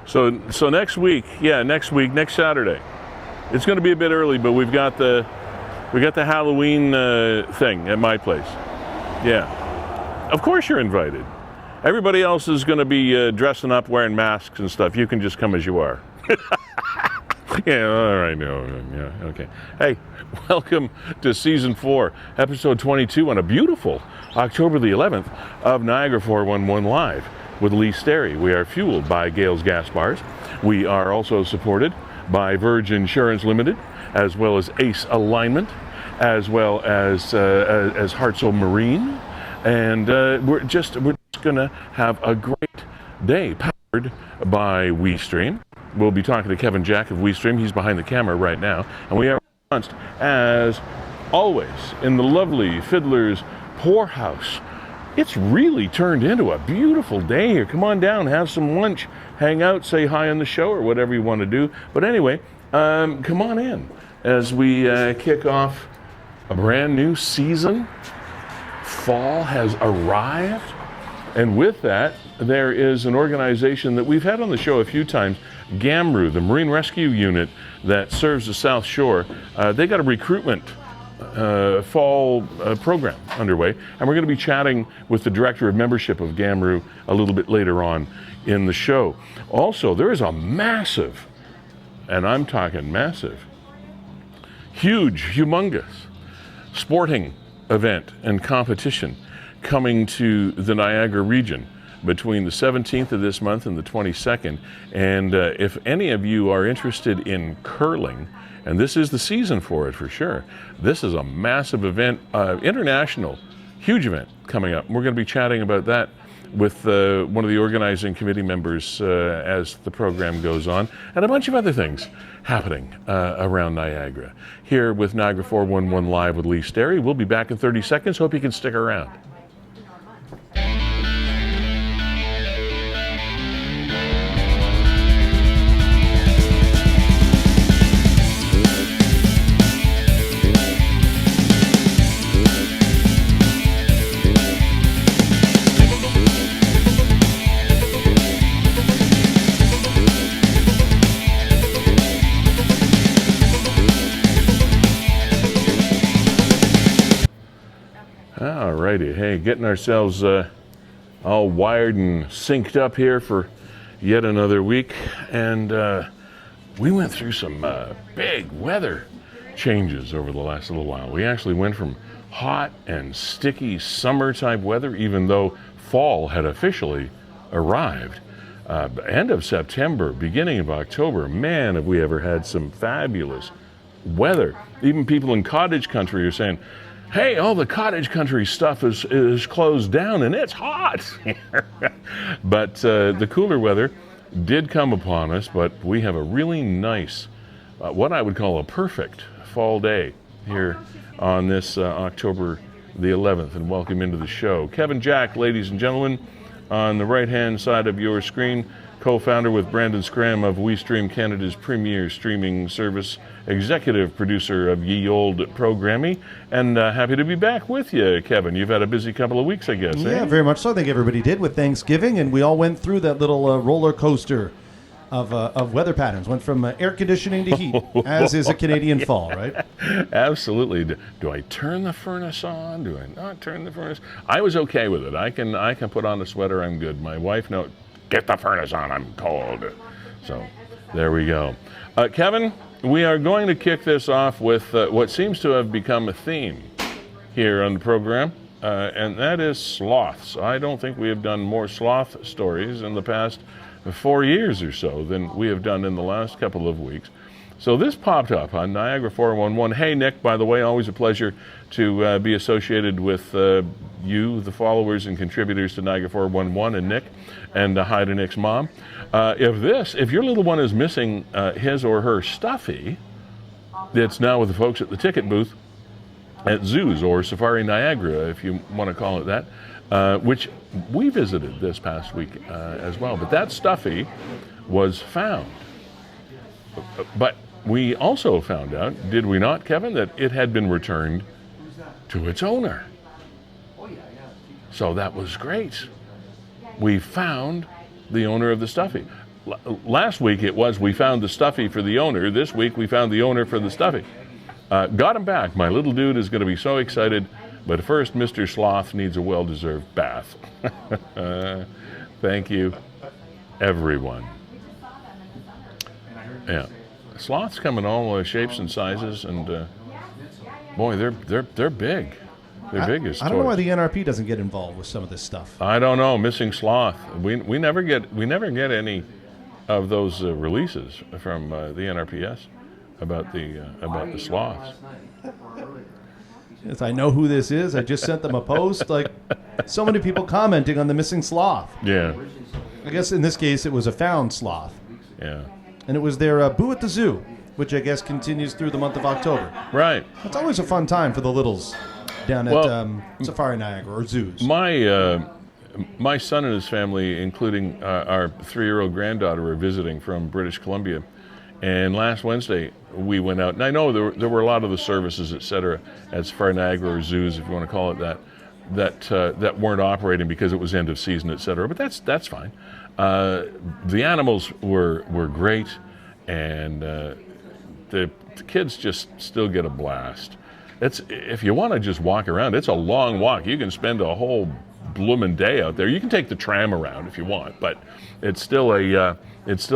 So next week, next Saturday, it's going to be a bit early, but we got the Halloween thing at my place. Yeah, of course you're invited. Everybody else is going to be dressing up, wearing masks and stuff. You can just come as you are. Yeah, all right, yeah, okay. Hey, welcome to Season 4, Episode 22 on a beautiful October the 11th of Niagara 411 Live with Sterry. We are fueled by Gales Gas Bars. We are also supported by Verge Insurance Limited, as well as Ace Alignment, as well as Hartsel Marine. And we're just going to have a great day powered by WeeStreem. We'll be talking to Kevin Jack of WeeStreem. He's behind the camera right now. And we are launched, as always, in the lovely Fiddler's Poorhouse. It's really turned into a beautiful day here. Come on down, have some lunch, hang out, say hi on the show, or whatever you want to do. But anyway, come on in as we kick off a brand new season. Fall has arrived. And with that, there is an organization that we've had on the show a few times, GAMRU, the Marine Rescue Unit that serves the South Shore. They got a recruitment fall program underway, and we're going to be chatting with the Director of Membership of GAMRU a little bit later on in the show. Also, there is a massive, and I'm talking massive, huge, humongous sporting event and competition coming to the Niagara region between the 17th of this month and the 22nd. And if any of you are interested in curling, and this is the season for it for sure, this is a massive event, international, huge event coming up. We're going to be chatting about that with one of the organizing committee members as the program goes on, and a bunch of other things happening around Niagara. Here with Niagara 411 Live with Sterry. We'll be back in 30 seconds. Hope you can stick around. Alrighty, hey, getting ourselves all wired and synced up here for yet another week, and we went through some big weather changes over the last little while. We actually went from hot and sticky summer type weather, even though fall had officially arrived. End of September, beginning of October, man, have we ever had some fabulous weather. Even people in cottage country are saying, hey, all the cottage country stuff is closed down and it's hot. But the cooler weather did come upon us, but we have a really nice, what I would call a perfect fall day here on this October the 11th. And welcome into the show. Kevin Jack, ladies and gentlemen, on the right-hand side of your screen, co-founder with Brandon Scram of WeeStreem, Canada's premier streaming service, executive producer of Ye Olde Programming, and happy to be back with you, Kevin. You've had a busy couple of weeks, I guess. Yeah, very much so. I think everybody did with Thanksgiving, and we all went through that little roller coaster of weather patterns. Went from air conditioning to heat, as is a Canadian fall, right? Absolutely. Do I turn the furnace on? Do I not turn the furnace? I was okay with it. I can put on a sweater. I'm good. My wife, no, get the furnace on. I'm cold. So there we go. Kevin, we are going to kick this off with what seems to have become a theme here on the program, and that is sloths. I don't think we have done more sloth stories in the past 4 years or so than we have done in the last couple of weeks. So this popped up on Niagara 411. Hey, Nick, by the way, always a pleasure to be associated with you, the followers and contributors to Niagara 411, and Nick, and hi to Nick's mom. If your little one is missing his or her stuffy, it's now with the folks at the ticket booth at Zoos, or Safari Niagara, if you want to call it that, which we visited this past week as well. But that stuffy was found. But we also found out, did we not, Kevin, that it had been returned to its owner. So that was great. We found the owner of the stuffy. Last week it was we found the stuffy for the owner. This week we found the owner for the stuffy. Got him back. My little dude is going to be so excited. But first, Mr. Sloth needs a well-deserved bath. Thank you, everyone. Yeah, sloths come in all shapes and sizes, and boy, they're big. They're big as toys. I don't know why the NRP doesn't get involved with some of this stuff. I don't know. Missing sloth. We never get any of those releases from the NRPS about the sloths. Yes, I know who this is. I just sent them a post. Like, so many people commenting on the missing sloth. Yeah. I guess in this case it was a found sloth. Yeah. And it was their Boo at the Zoo, which I guess continues through the month of October. Right. It's always a fun time for the littles down at Safari Niagara or zoos. My son and his family, including our 3-year-old granddaughter, are visiting from British Columbia. And last Wednesday, we went out. And I know there were a lot of the services, et cetera, at Safari Niagara or zoos, if you want to call it that weren't operating because it was end of season, et cetera. But that's fine. The animals were great, and the kids just still get a blast. If you want to just walk around, it's a long walk. You can spend a whole bloomin' day out there. You can take the tram around if you want, but it's still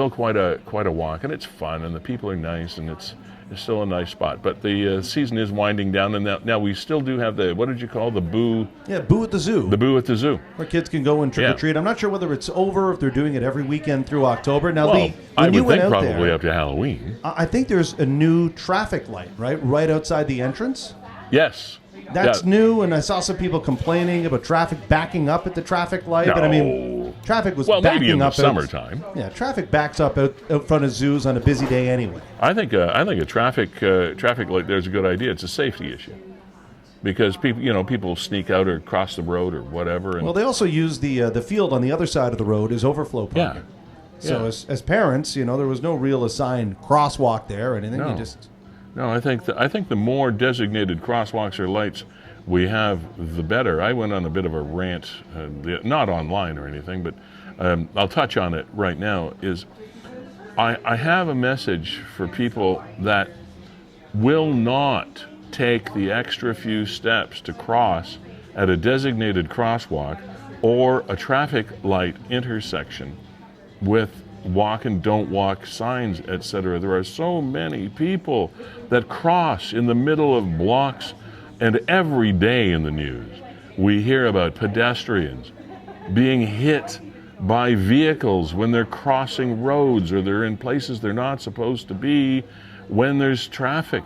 quite a walk, and it's fun, and the people are nice, and it's still a nice spot. But the season is winding down, and now we still do have the, what did you call the Boo? Yeah, Boo at the Zoo. The Boo at the Zoo. Where kids can go and trick or treat. I'm not sure whether it's over, if they're doing it every weekend through October. Now, well, I would think probably there, up to Halloween. I think there's a new traffic light, right outside the entrance. Yes. That's new, and I saw some people complaining about traffic backing up at the traffic light. No. But I mean, traffic was backing maybe in the up summertime. Yeah, traffic backs up out front of zoos on a busy day anyway. I think a traffic light there's a good idea. It's a safety issue because people sneak out or cross the road or whatever. And well, they also use the field on the other side of the road as overflow parking. Yeah. So as parents, there was no real assigned crosswalk there or anything. No. No, I think the more designated crosswalks or lights we have, the better. I went on a bit of a rant, not online or anything, but I'll touch on it right now. I have a message for people that will not take the extra few steps to cross at a designated crosswalk or a traffic light intersection with walk and don't walk signs, etc. There are so many people that cross in the middle of blocks, and every day in the news we hear about pedestrians being hit by vehicles when they're crossing roads or they're in places they're not supposed to be when there's traffic.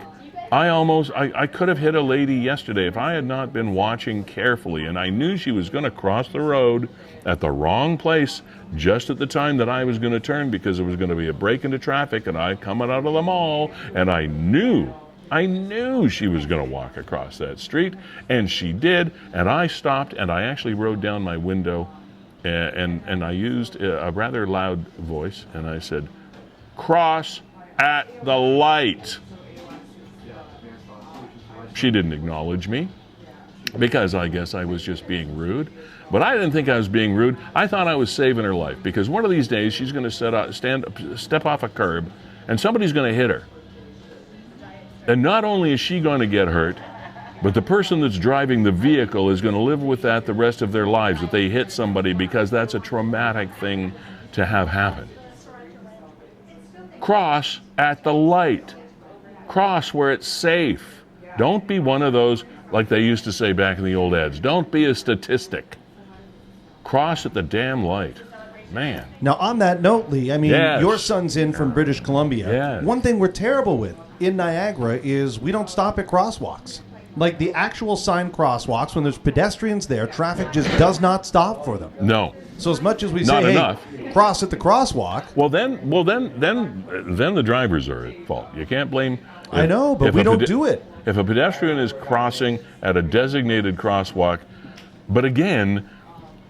I could have hit a lady yesterday if I had not been watching carefully, and I knew she was going to cross the road at the wrong place just at the time that I was going to turn because there was going to be a break into traffic and I coming out of the mall, and I knew she was going to walk across that street, and she did, and I stopped, and I actually rolled down my window and I used a rather loud voice, and I said, "Cross at the light." She didn't acknowledge me because I guess I was just being rude. But I didn't think I was being rude. I thought I was saving her life because one of these days she's going to step off a curb and somebody's going to hit her. And not only is she going to get hurt, but the person that's driving the vehicle is going to live with that the rest of their lives, that they hit somebody, because that's a traumatic thing to have happen. Cross at the light. Cross where it's safe. Don't be one of those, like they used to say back in the old ads, don't be a statistic. Cross at the damn light. Man. Now, on that note, Lee, I mean, Yes. Your son's in from British Columbia. Yes. One thing we're terrible with in Niagara is we don't stop at crosswalks. Like the actual signed crosswalks, when there's pedestrians there, traffic just does not stop for them. No. So as much as we Not say, enough. hey, cross at the crosswalk. Well, then the drivers are at fault. You can't blame. I know, but we don't do it. If a pedestrian is crossing at a designated crosswalk, but again,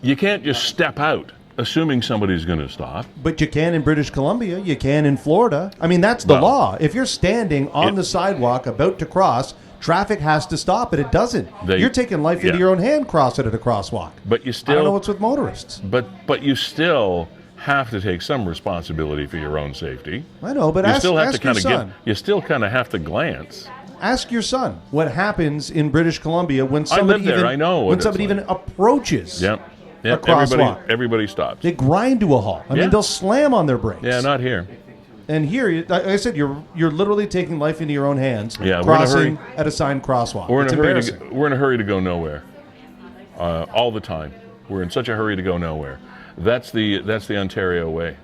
you can't just step out assuming somebody's going to stop. But you can in British Columbia. You can in Florida. I mean, that's the law. If you're standing on the sidewalk about to cross, traffic has to stop, but it doesn't. You're taking life into your own hand crossing at a crosswalk. But you still... I don't know what's with motorists. But you still have to take some responsibility for your own safety. I know, but ask your son. You still kind of have to glance. Ask your son what happens in British Columbia when somebody even approaches. Yep. A crosswalk. Everybody stops. They grind to a halt. I mean, they'll slam on their brakes. Yeah, not here. And here, like I said, you're literally taking life into your own hands. Yeah, crossing at a signed crosswalk. We're in a hurry to go nowhere. All the time. We're in such a hurry to go nowhere. That's the Ontario way.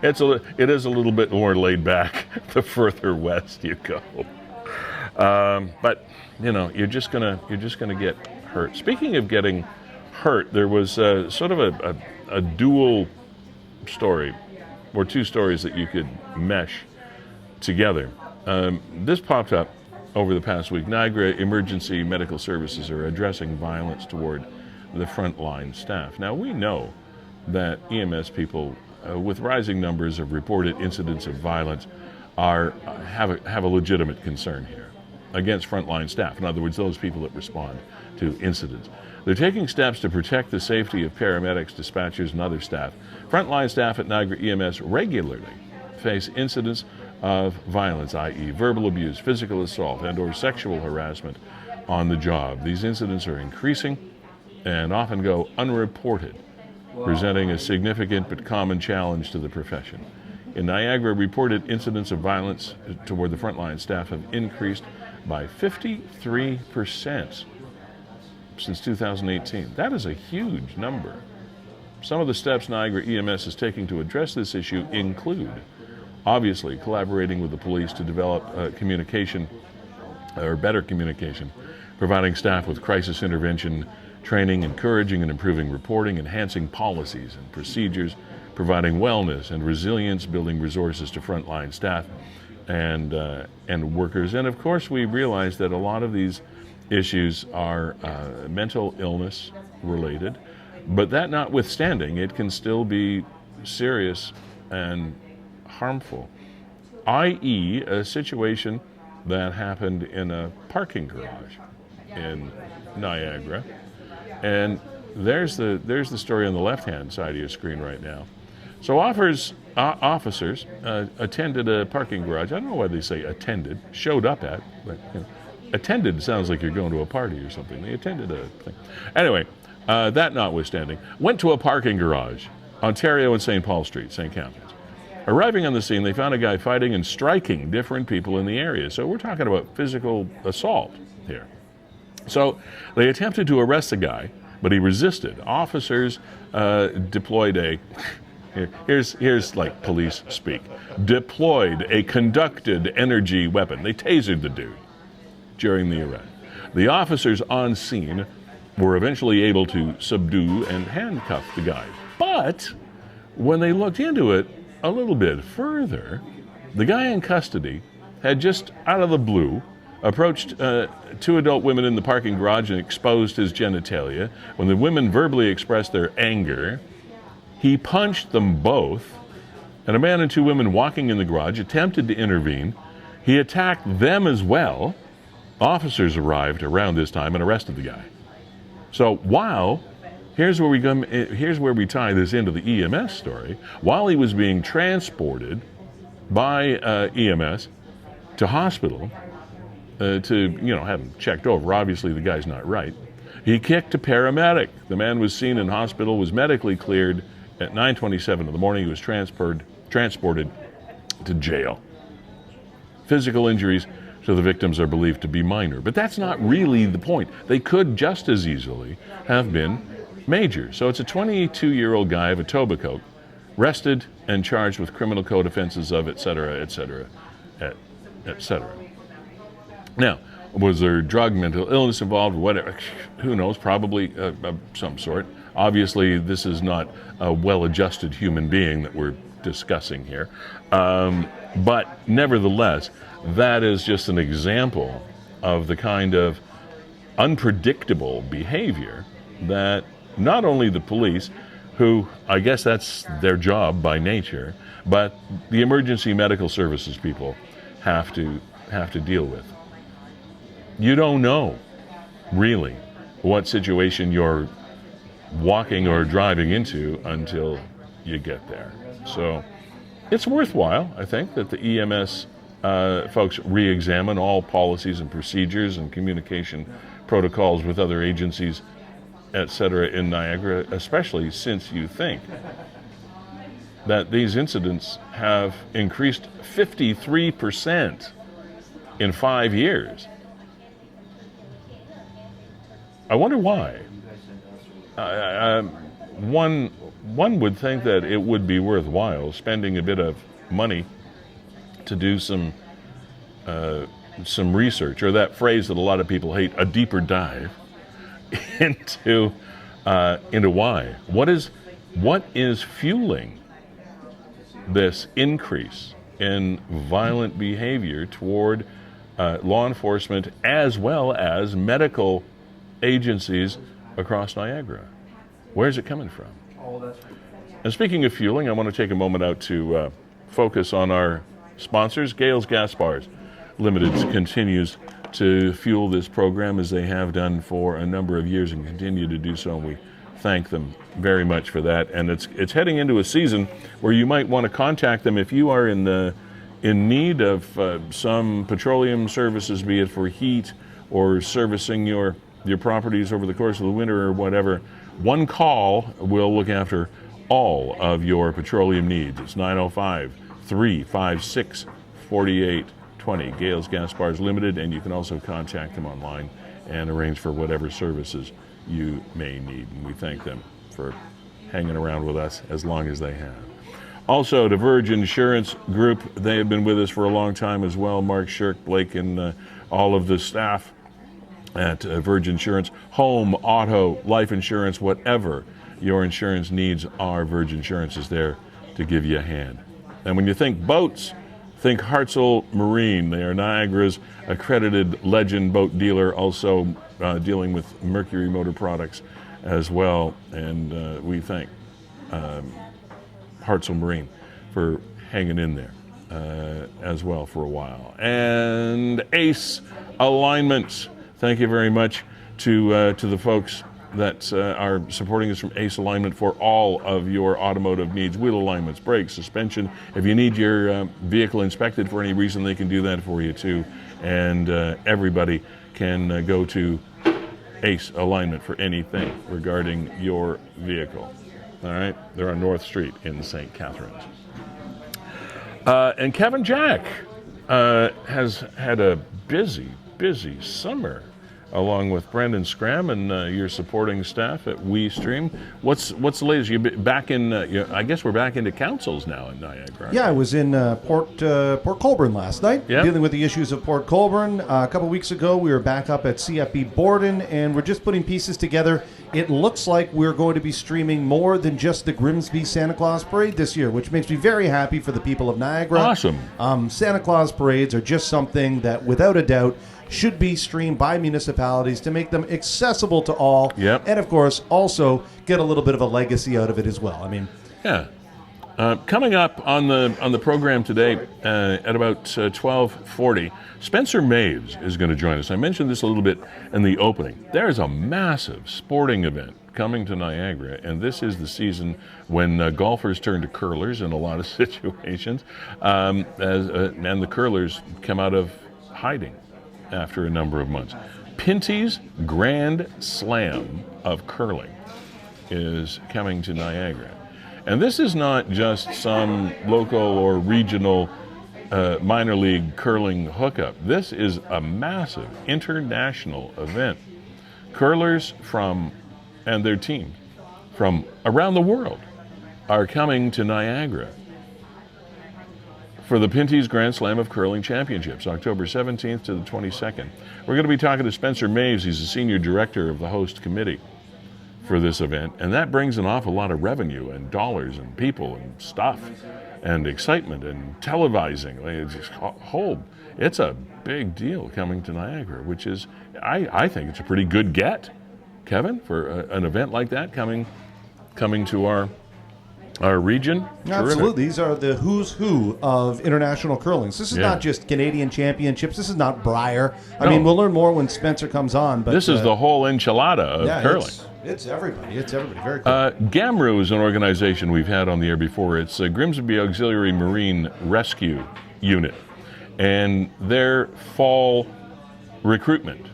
It is a little bit more laid back the further west you go. But you're just gonna get hurt. Speaking of getting hurt, there was sort of a dual story, or two stories that you could mesh together. This popped up over the past week. Niagara Emergency Medical Services are addressing violence toward the frontline staff. Now, we know that EMS people, with rising numbers of reported incidents of violence, have a legitimate concern here against frontline staff. In other words, those people that respond to incidents. They're taking steps to protect the safety of paramedics, dispatchers, and other staff. Frontline staff at Niagara EMS regularly face incidents of violence, i.e. verbal abuse, physical assault, and or sexual harassment on the job. These incidents are increasing and often go unreported, presenting a significant but common challenge to the profession. In Niagara, reported incidents of violence toward the frontline staff have increased by 53% since 2018. That is a huge number. Some of the steps Niagara EMS is taking to address this issue include, obviously, collaborating with the police to develop communication, or better communication, providing staff with crisis intervention training, encouraging and improving reporting, enhancing policies and procedures, providing wellness and resilience, building resources to frontline staff and workers. And of course, we realize that a lot of these issues are mental illness related, but that notwithstanding, it can still be serious and harmful, i.e. a situation that happened in a parking garage in Niagara. And there's the story on the left-hand side of your screen right now. So officers attended a parking garage. I don't know why they say attended, showed up at, but attended sounds like you're going to a party or something. They attended a thing. Anyway, that notwithstanding, went to a parking garage, Ontario and St. Paul Street, St. Catharines. Arriving on the scene, they found a guy fighting and striking different people in the area. So we're talking about physical assault here. So they attempted to arrest the guy, but he resisted. Officers deployed here's like police speak, deployed a conducted energy weapon. They tasered the dude during the arrest. The officers on scene were eventually able to subdue and handcuff the guy. But when they looked into it a little bit further, the guy in custody had just out of the blue approached two adult women in the parking garage and exposed his genitalia. When the women verbally expressed their anger, he punched them both, and a man and two women walking in the garage attempted to intervene. He attacked them as well. Officers arrived around this time and arrested the guy. So here's where we tie this into the EMS story. While he was being transported by EMS to hospital, to have him checked over. Obviously, the guy's not right. He kicked a paramedic. The man was seen in hospital, was medically cleared at 9:27 in the morning. He was transported to jail. Physical injuries to the victims are believed to be minor, but that's not really the point. They could just as easily have been major. So it's a 22-year-old guy of Etobicoke, arrested and charged with criminal code offenses of et cetera, et cetera, et cetera. Now, was there drug, mental illness involved, or whatever? Who knows? Probably some sort. Obviously, this is not a well-adjusted human being that we're discussing here. But nevertheless, that is just an example of the kind of unpredictable behavior that not only the police, who I guess that's their job by nature, but the emergency medical services people have to deal with. You don't know, really, what situation you're walking or driving into until you get there. So it's worthwhile, I think, that the EMS folks re-examine all policies and procedures and communication protocols with other agencies, etc. in Niagara, especially since you think that these incidents have increased 53% in 5 years. I wonder why. One would think that it would be worthwhile spending a bit of money to do some research, or that phrase that a lot of people hate, a deeper dive into why. What is fueling this increase in violent behavior toward law enforcement as well as medical agencies across Niagara? Where's it coming from? And speaking of fueling, I want to take a moment out to focus on our sponsors. Gales Gas Bars Limited continues to fuel this program as they have done for a number of years and continue to do so. And we thank them very much for that. And it's heading into a season where you might want to contact them if you are in need of some petroleum services, be it for heat or servicing your properties over the course of the winter or whatever. One call will look after all of your petroleum needs. It's 905-356-4820, Gales Gas Bars Limited, and you can also contact them online and arrange for whatever services you may need. And we thank them for hanging around with us as long as they have. Also, the Verge Insurance Group, they have been with us for a long time as well. Mark Shirk, Blake, and all of the staff at Verge Insurance. Home, auto, life insurance, whatever your insurance needs are, Verge Insurance is there to give you a hand. And when you think boats, think Hartzell Marine. They are Niagara's accredited legend boat dealer, also dealing with Mercury Motor Products as well. And we thank Hartzell Marine for hanging in there as well for a while. And Ace Alignment. Thank you very much to the folks that are supporting us from Ace Alignment for all of your automotive needs, wheel alignments, brakes, suspension. If you need your vehicle inspected for any reason, they can do that for you too. And everybody can go to Ace Alignment for anything regarding your vehicle. All right, they're on North Street in St. Catharines. And Kevin Jack has had a busy summer, along with Brendan Scram and your supporting staff at WeeStreem. What's the latest? You back in? I guess we're back into councils now in Niagara. Yeah, I was in Port Colborne last night, dealing with the issues of Port Colborne. A couple weeks ago, we were back up at CFB Borden, and we're just putting pieces together. It looks like we're going to be streaming more than just the Grimsby Santa Claus Parade this year, which makes me very happy for the people of Niagara. Awesome. Santa Claus parades are just something that, without a doubt, should be streamed by municipalities to make them accessible to all. Yep. And, of course, also get a little bit of a legacy out of it as well. I mean, yeah. Coming up on the program today at about 12:40, Spencer Maves is going to join us. I mentioned this a little bit in the opening. There's a massive sporting event coming to Niagara, and this is the season when golfers turn to curlers in a lot of situations, and the curlers come out of hiding after a number of months. Pinty's Grand Slam of Curling is coming to Niagara. And this is not just some local or regional minor league curling hookup. This is a massive international event. Curlers and their team from around the world are coming to Niagara for the Pinty's Grand Slam of Curling Championships, October 17th to the 22nd. We're going to be talking to Spencer Maves. He's the senior director of the host committee for this event, and that brings an awful lot of revenue and dollars and people and stuff and excitement and televising. It's a big deal coming to Niagara, which is, I think it's a pretty good get Kevin, for an event like that coming to our region. Absolutely. These are the who's who of international curling. So this is not just Canadian championships. This is not Briar. I mean, we'll learn more when Spencer comes on. But this is the whole enchilada of curling. It's everybody. It's everybody. Very cool. GAMRU is an organization we've had on the air before. It's a Grimsby Auxiliary Marine Rescue Unit. And their fall recruitment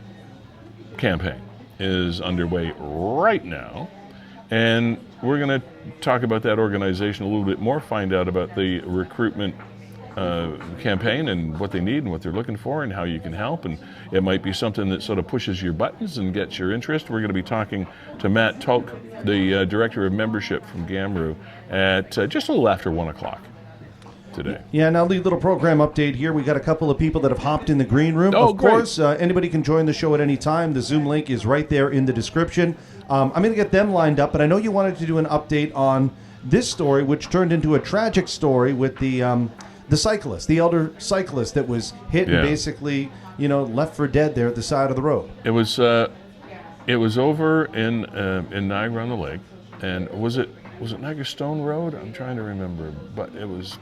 campaign is underway right now. And we're going to talk about that organization a little bit more, find out about the recruitment campaign and what they need and what they're looking for and how you can help. And it might be something that sort of pushes your buttons and gets your interest. We're going to be talking to Matt Tulk, the Director of Membership from GAMRU, at just a little after 1 o'clock today. Yeah, now the little program update here. We got a couple of people that have hopped in the green room. Oh, of course, anybody can join the show at any time. The Zoom link is right there in the description. I'm going to get them lined up, but I know you wanted to do an update on this story, which turned into a tragic story with the cyclist, the elder cyclist that was hit and basically, left for dead there at the side of the road. It was over in Niagara on the Lake, and was it Niagara Stone Road? I'm trying to remember, but it was,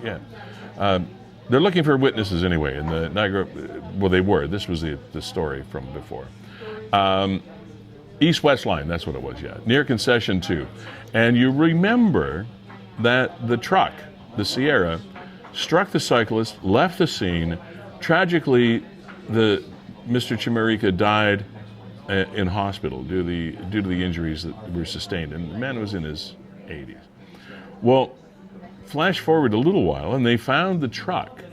they're looking for witnesses anyway, in the Niagara, well, they were. This was the story from before. East-West line, that's what it was, near Concession 2. And you remember that the truck, the Sierra, struck the cyclist, left the scene. Tragically, Mr. Chimarika died in hospital due to the injuries that were sustained, and the man was in his 80s. Well, flash forward a little while, and they found the truck.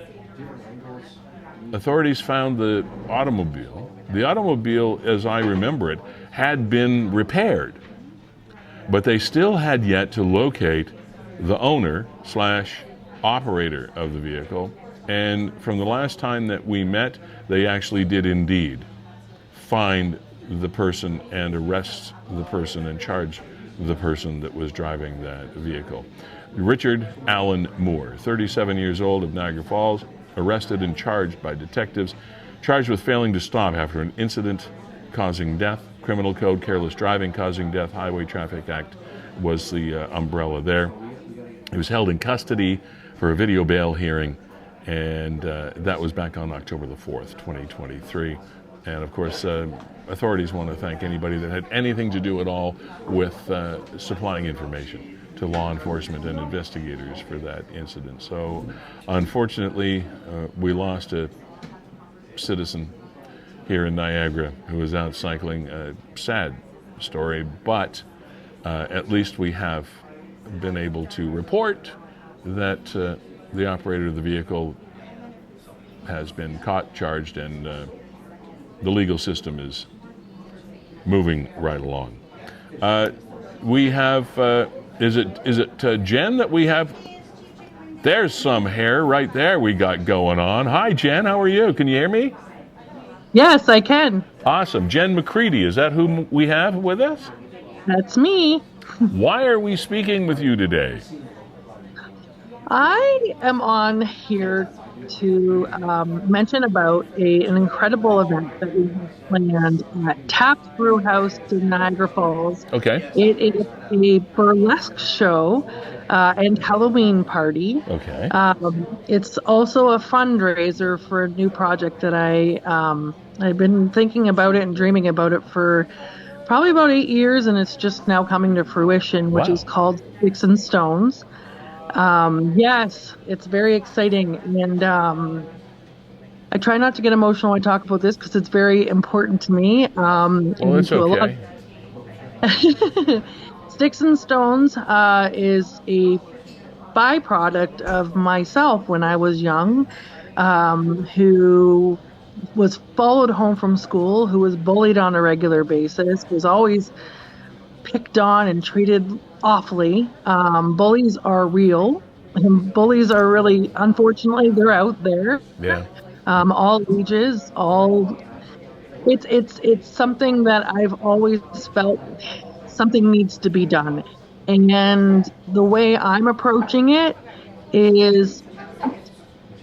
Authorities found the automobile. The automobile, as I remember it, had been repaired, but they still had yet to locate the owner/operator of the vehicle. And from the last time that we met, they actually did indeed find the person and arrest the person and charge the person that was driving that vehicle. Richard Allen Moore, 37 years old, of Niagara Falls, arrested and charged by detectives, charged with failing to stop after an incident causing death. Criminal Code, careless driving causing death. Highway Traffic Act was the umbrella there. He was held in custody for a video bail hearing, and that was back on October the 4th, 2023. And of course, authorities want to thank anybody that had anything to do at all with supplying information to law enforcement and investigators for that incident. So unfortunately, we lost a citizen here in Niagara who was out cycling. A sad story, but at least we have been able to report that the operator of the vehicle has been caught, charged, and the legal system is moving right along. We have, is it Jen that we have? There's some hair right there we got going on. Hi, Jen, how are you? Can you hear me? Yes, I can. Awesome. Jen McCready, is that who we have with us? That's me. Why are we speaking with you today? I am on here to mention about an incredible event that we have planned at Taps Brew House in Niagara Falls. Okay. It is a burlesque show and Halloween party. Okay. It's also a fundraiser for a new project that I've been thinking about it and dreaming about it for probably about 8 years, and it's just now coming to fruition, which is called Sticks and Stones. Yes, it's very exciting, and I try not to get emotional when I talk about this because it's very important to me. Well, it's okay. Sticks and Stones is a byproduct of myself when I was young, who was followed home from school, who was bullied on a regular basis, was always picked on and treated awfully. Bullies are real. And bullies are really, unfortunately, they're out there. Yeah. All ages, it's something that I've always felt something needs to be done. And the way I'm approaching it is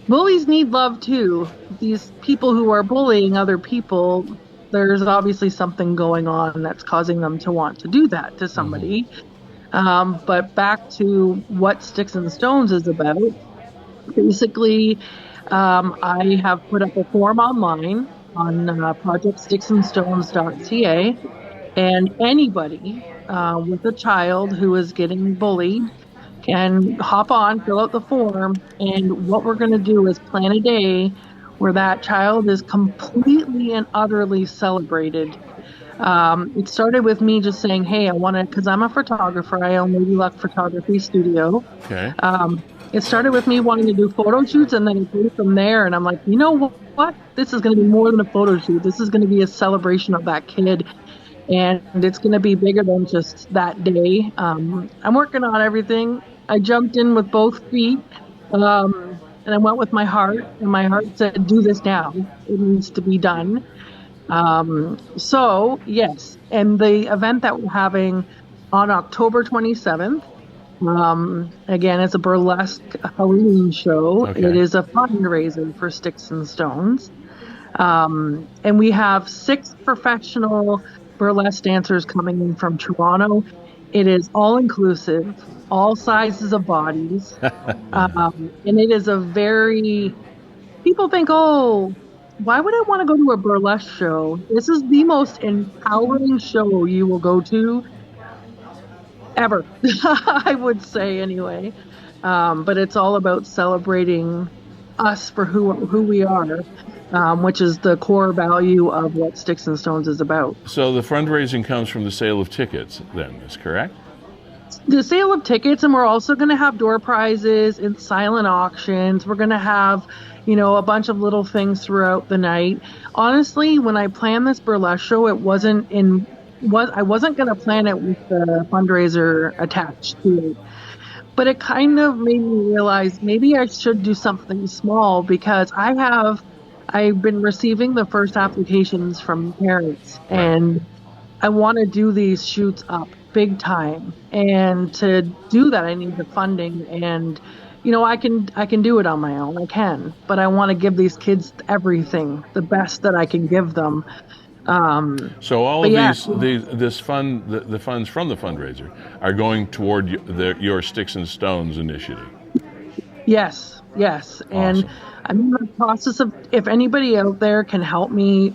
bullies need love too. These people who are bullying other people there's obviously something going on that's causing them to want to do that to somebody. But back to what Sticks and Stones is about. Basically, I have put up a form online on projectsticksandstones.ca, and anybody with a child who is getting bullied can hop on, fill out the form, and what we're going to do is plan a day where that child is completely and utterly celebrated. It started with me just saying, hey, I want to, because I'm a photographer, I own Lady Luck Photography Studio. Okay. It started with me wanting to do photo shoots, and then it grew from there, and I'm like, you know what? This is going to be more than a photo shoot. This is going to be a celebration of that kid, and it's going to be bigger than just that day. I'm working on everything. I jumped in with both feet, and I went with my heart, and my heart said, do this now. It needs to be done. So, yes, and the event that we're having on October 27th, again, it's a burlesque Halloween show. Okay. It is a fundraiser for Sticks and Stones. And we have 6 professional burlesque dancers coming in from Toronto. It is all inclusive, all sizes of bodies. And it is a very, people think, oh, why would I want to go to a burlesque show? This is the most empowering show you will go to ever, I would say anyway. But it's all about celebrating us for who we are, which is the core value of what Sticks and Stones is about. So the fundraising comes from the sale of tickets, then, is correct? The sale of tickets, and we're also going to have door prizes and silent auctions. We're going to have, a bunch of little things throughout the night. Honestly, when I planned this burlesque show, I wasn't going to plan it with the fundraiser attached to it. But it kind of made me realize maybe I should do something small, because I've been receiving the first applications from parents, and I want to do these shoots up big time. And to do that, I need the funding, and I can do it on my own. I can, but I want to give these kids everything, the best that I can give them. So all of the funds from the fundraiser are going toward your Sticks and Stones initiative. Yes. Awesome. And I'm in the process of, if anybody out there can help me,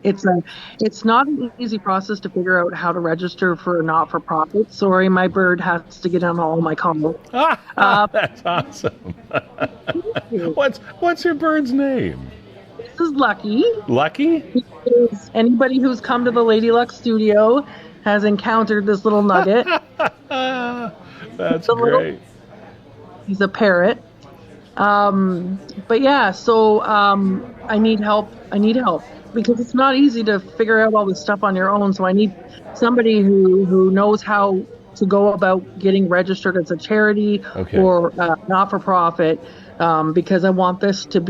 it's not an easy process to figure out how to register for a not-for-profit. Sorry, my bird has to get on all my calls. That's awesome. What's your bird's name? This is Lucky. Lucky? Anybody who's come to the Lady Luck studio has encountered this little nugget. That's great. He's a parrot. But yeah, so I need help. Because it's not easy to figure out all this stuff on your own. So I need somebody who knows how to go about getting registered as a charity or not-for-profit. Because I want this to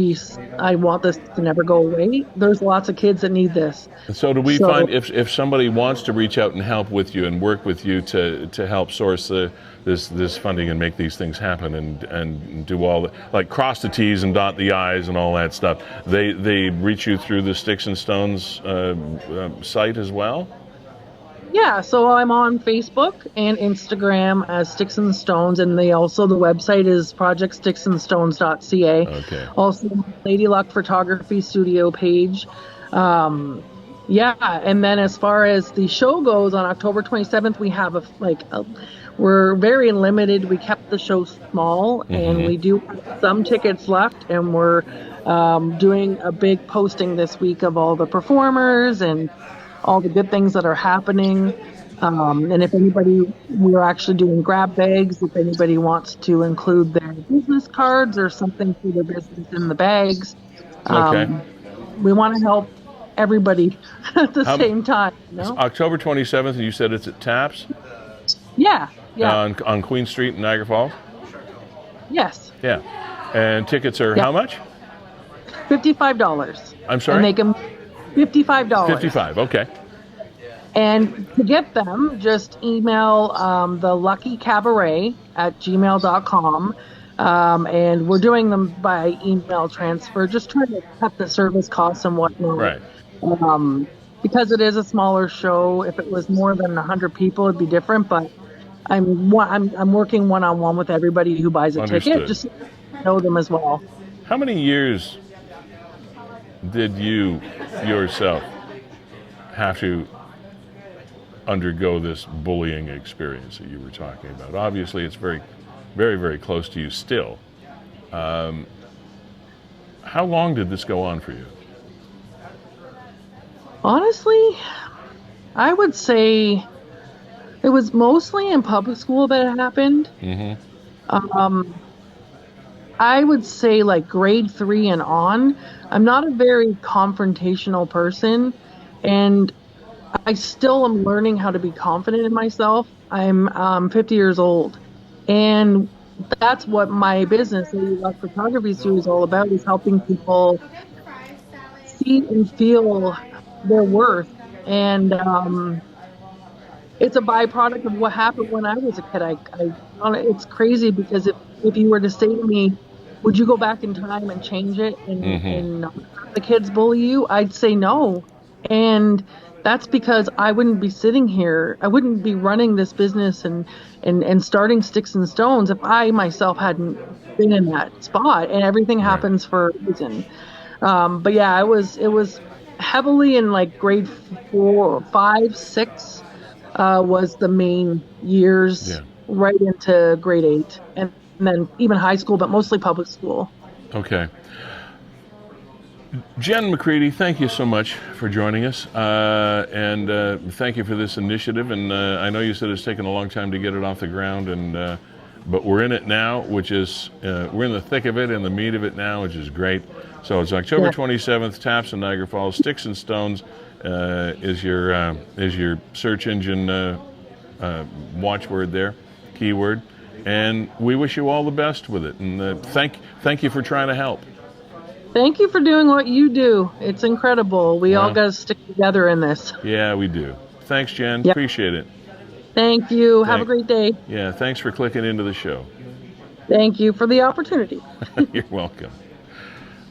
never go away. There's lots of kids that need this. So do we find if somebody wants to reach out and help with you and work with you to help source this funding and make these things happen and do all like cross the T's and dot the I's and all that stuff, they reach you through the Sticks and Stones site as well? Yeah, so I'm on Facebook and Instagram as Sticks and Stones, and the website is projectsticksandstones.ca. Okay. Also, Lady Luck Photography Studio page. And then as far as the show goes, on October 27th, we have we're very limited. We kept the show small, and we do have some tickets left, and we're doing a big posting this week of all the performers and all the good things that are happening. And if anybody, we're actually doing grab bags. If anybody wants to include their business cards or something for their business in the bags. We want to help everybody at the same time. October 27th, and you said it's at TAPS? Yeah. On Queen Street in Niagara Falls? Yes. Yeah. And tickets are how much? $55. I'm sorry? And they can $55. $55, okay. And to get them, just email the Lucky Cabaret at gmail.com. And we're doing them by email transfer, just trying to cut the service costs and whatnot. Right. Because it is a smaller show. If it was more than 100 people, it'd be different. But I'm working one-on-one with everybody who buys a ticket, just to know them as well. How many years did you yourself have to undergo this bullying experience that you were talking about? Obviously, it's very, very, very close to you still. How long did this go on for you? Honestly, I would say it was mostly in public school that it happened. Mm-hmm. I would say like grade 3 and on. I'm not a very confrontational person, and I still am learning how to be confident in myself. I'm 50 years old, and that's what my business, Lady Luck Photography Studio, is all about, is helping people see and feel their worth. And it's a byproduct of what happened when I was a kid. It's crazy because if you were to say to me, would you go back in time and change it and not have the kids bully you? I'd say no. And that's because I wouldn't be sitting here. I wouldn't be running this business and starting Sticks and Stones if I myself hadn't been in that spot. And everything happens for a reason. But yeah, it was heavily in like grade 4, 5, 6 was the main years, right into grade 8. And then even high school, but mostly public school. Okay. Jen McCready, thank you so much for joining us, and thank you for this initiative. And I know you said it's taken a long time to get it off the ground, and but we're in it now, which is we're in the thick of it, in the meat of it now, which is great. So it's October 27th, Taps in Niagara Falls. Sticks and Stones is your search engine watchword there, keyword. And we wish you all the best with it. And thank you for trying to help. Thank you for doing what you do. It's incredible. We all got to stick together in this. Yeah, we do. Thanks, Jen. Appreciate it. Thank you. Have a great day. Yeah, thanks for clicking into the show. Thank you for the opportunity. You're welcome.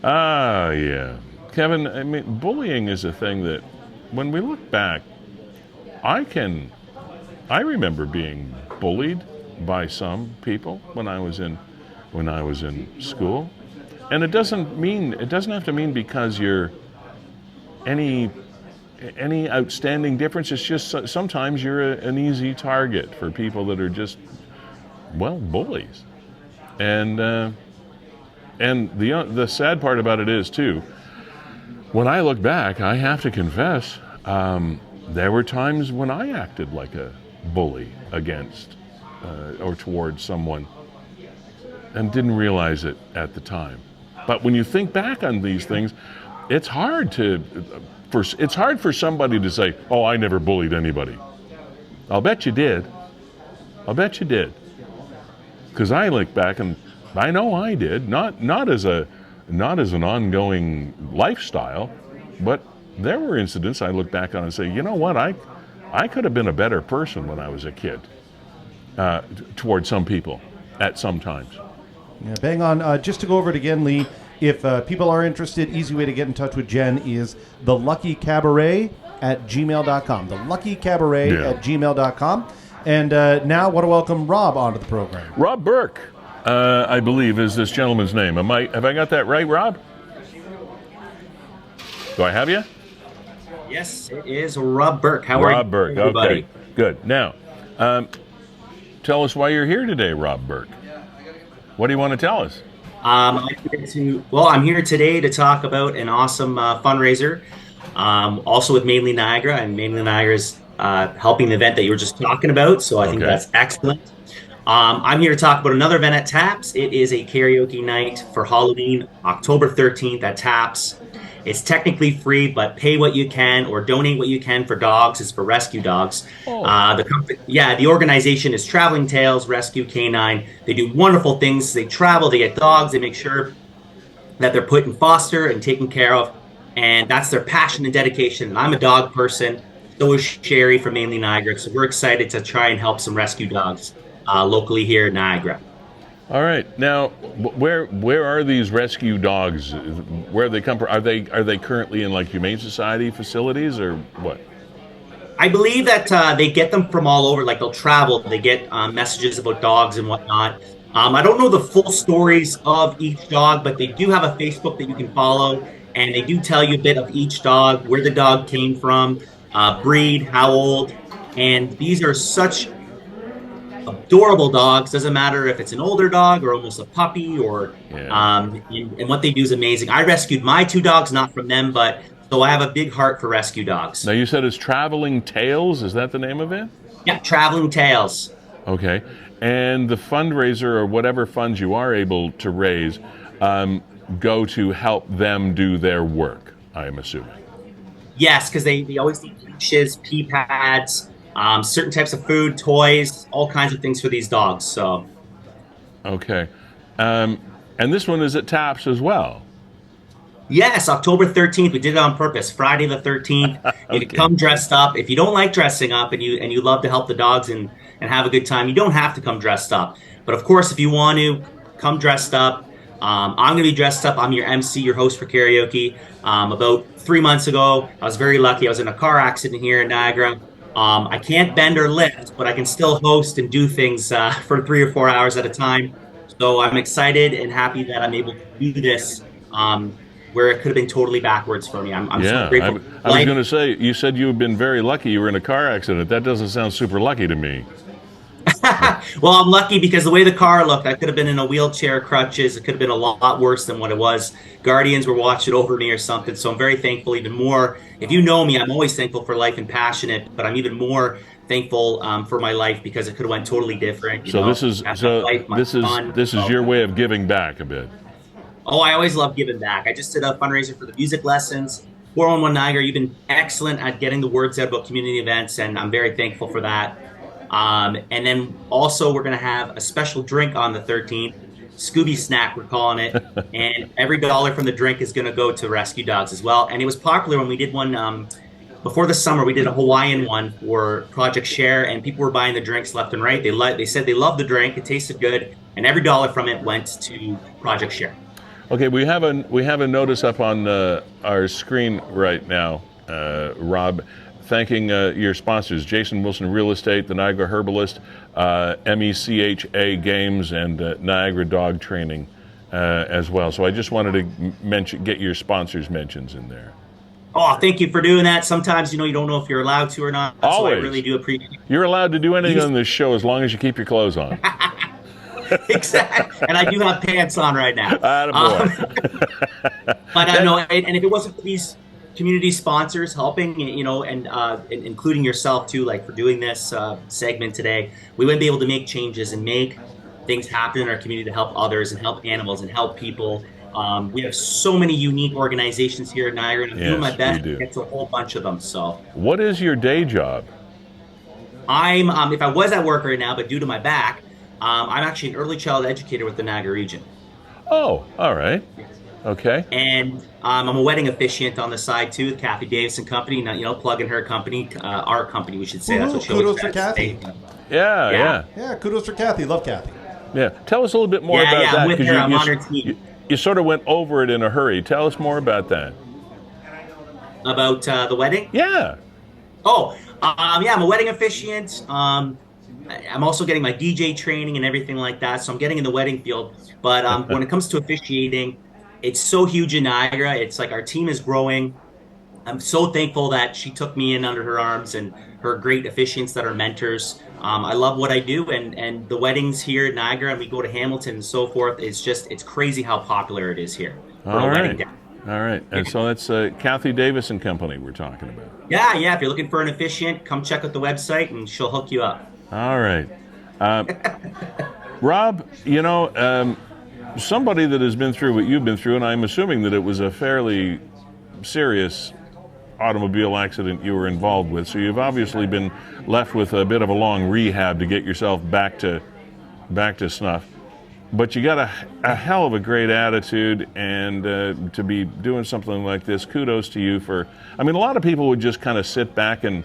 Yeah. Kevin, I mean, bullying is a thing that, when we look back, I remember being bullied by some people when I was in school, and it doesn't have to mean because you're any outstanding difference. It's just sometimes you're an easy target for people that are just bullies, and the sad part about it is too, when I look back, I have to confess, there were times when I acted like a bully against or towards someone and didn't realize it at the time. But when you think back on these things, it's hard for somebody to say, "Oh, I never bullied anybody." I'll bet you did. Because I look back and I know I did, not as an ongoing lifestyle, but there were incidents I look back on and say, you know what, I could have been a better person when I was a kid. Towards some people at some times. Yeah, bang on. Just to go over it again, Lee, if people are interested, easy way to get in touch with Jen is theluckycabaret@gmail.com. Theluckycabaret@gmail.com. And now I want to welcome Rob onto the program. Rob Burke, I believe, is this gentleman's name. Have I got that right, Rob? Do I have you? Yes, it is Rob Burke. How are you? Rob Burke, okay. Good. Now, tell us why you're here today, Rob Burke. What do you want to tell us? I'm here today to talk about an awesome fundraiser, also with Mainly Niagara, and Mainly Niagara is helping the event that you were just talking about, so I think that's excellent. I'm here to talk about another event at TAPS. It is a karaoke night for Halloween, October 13th at TAPS. It's technically free, but pay what you can or donate what you can for dogs. It's for rescue dogs. The organization is Traveling Tales Rescue Canine. They do wonderful things. They travel, they get dogs, they make sure that they're put in foster and taken care of. And that's their passion and dedication. And I'm a dog person. So is Sherry from Mainly Niagara. So we're excited to try and help some rescue dogs locally here in Niagara. All right. Now, where are these rescue dogs? Where they come from? Are they currently in like Humane Society facilities or what? I believe that they get them from all over. Like they'll travel, they get messages about dogs and whatnot. I don't know the full stories of each dog, but they do have a Facebook that you can follow, and they do tell you a bit of each dog, where the dog came from, breed, how old, and these are such adorable dogs. Doesn't matter if it's an older dog or almost a puppy, or and what they do is amazing. I rescued my 2 dogs, not from them, but so I have a big heart for rescue dogs. Now you said it's Traveling Tales. Is that the name of it? Yeah, Traveling Tales. Okay. And the fundraiser or whatever funds you are able to raise go to help them do their work, I am assuming. Yes, because they always need leashes, pee pads, certain types of food, toys, all kinds of things for these dogs. So, okay, and this one is at Taps as well. Yes, October 13th. We did it on purpose. Friday the 13th. Okay. You can come dressed up. If you don't like dressing up and you love to help the dogs and have a good time, you don't have to come dressed up. But of course, if you want to, come dressed up. I'm going to be dressed up. I'm your MC, your host for karaoke. About 3 months ago, I was very lucky. I was in a car accident here in Niagara. I can't bend or lift, but I can still host and do things for 3 or 4 hours at a time. So I'm excited and happy that I'm able to do this, where it could have been totally backwards for me. I'm so grateful. I was going to say, you said you've been very lucky you were in a car accident. That doesn't sound super lucky to me. Well, I'm lucky because the way the car looked, I could have been in a wheelchair, crutches. It could have been a lot worse than what it was. Guardians were watching over me or something. So I'm very thankful, even more. If you know me, I'm always thankful for life and passionate, but I'm even more thankful for my life because it could have went totally different. This is your way of giving back a bit. Oh, I always love giving back. I just did a fundraiser for the music lessons. 411 Niagara, you've been excellent at getting the words out about community events, and I'm very thankful for that. And then also we're going to have a special drink on the 13th, Scooby Snack, we're calling it. And every dollar from the drink is going to go to rescue dogs as well. And it was popular when we did one before the summer. We did a Hawaiian one for Project Share, and people were buying the drinks left and right. They said they loved the drink. It tasted good. And every dollar from it went to Project Share. Okay, we have a notice up on our screen right now, Rob, thanking your sponsors, Jason Wilson Real Estate, the Niagara Herbalist, MECHA Games, and Niagara Dog Training as well. So I just wanted to get your sponsors' mentions in there. Oh, thank you for doing that. Sometimes, you don't know if you're allowed to or not. Always. So I really do appreciate it. You're allowed to do anything on this show as long as you keep your clothes on. Exactly, and I do have pants on right now. But I know, and if it wasn't for these community sponsors helping, and including yourself too, like for doing this segment today, we wouldn't be able to make changes and make things happen in our community to help others and help animals and help people. We have so many unique organizations here in Niagara, and I'm doing my best to get to a whole bunch of them. So, what is your day job? I'm, if I was at work right now, but due to my back, I'm actually an early child educator with the Niagara region. Oh, all right. Okay. And I'm a wedding officiant on the side too, with Kathy Davis and Company. Now, plugging her company, our company, we should say. That's what she always kudos for Kathy. Yeah. Kudos for Kathy. Love Kathy. Yeah. Tell us a little bit more about that. With her, I'm on her team. You sort of went over it in a hurry. Tell us more about that. About the wedding? Yeah. Oh, I'm a wedding officiant. I'm also getting my DJ training and everything like that, so I'm getting in the wedding field. But when it comes to officiating, it's so huge in Niagara. It's like our team is growing. I'm so thankful that she took me in under her arms and her great officiants that are mentors. I love what I do, and the weddings here in Niagara, and we go to Hamilton and so forth. It's crazy how popular it is here. All right. And so that's Kathy Davis and Company we're talking about. Yeah. If you're looking for an officiant, come check out the website, and she'll hook you up. All right. Rob, somebody that has been through what you've been through, and I'm assuming that it was a fairly serious automobile accident you were involved with, so you've obviously been left with a bit of a long rehab to get yourself back to snuff. But you got a hell of a great attitude, and to be doing something like this, kudos to you for, a lot of people would just kind of sit back and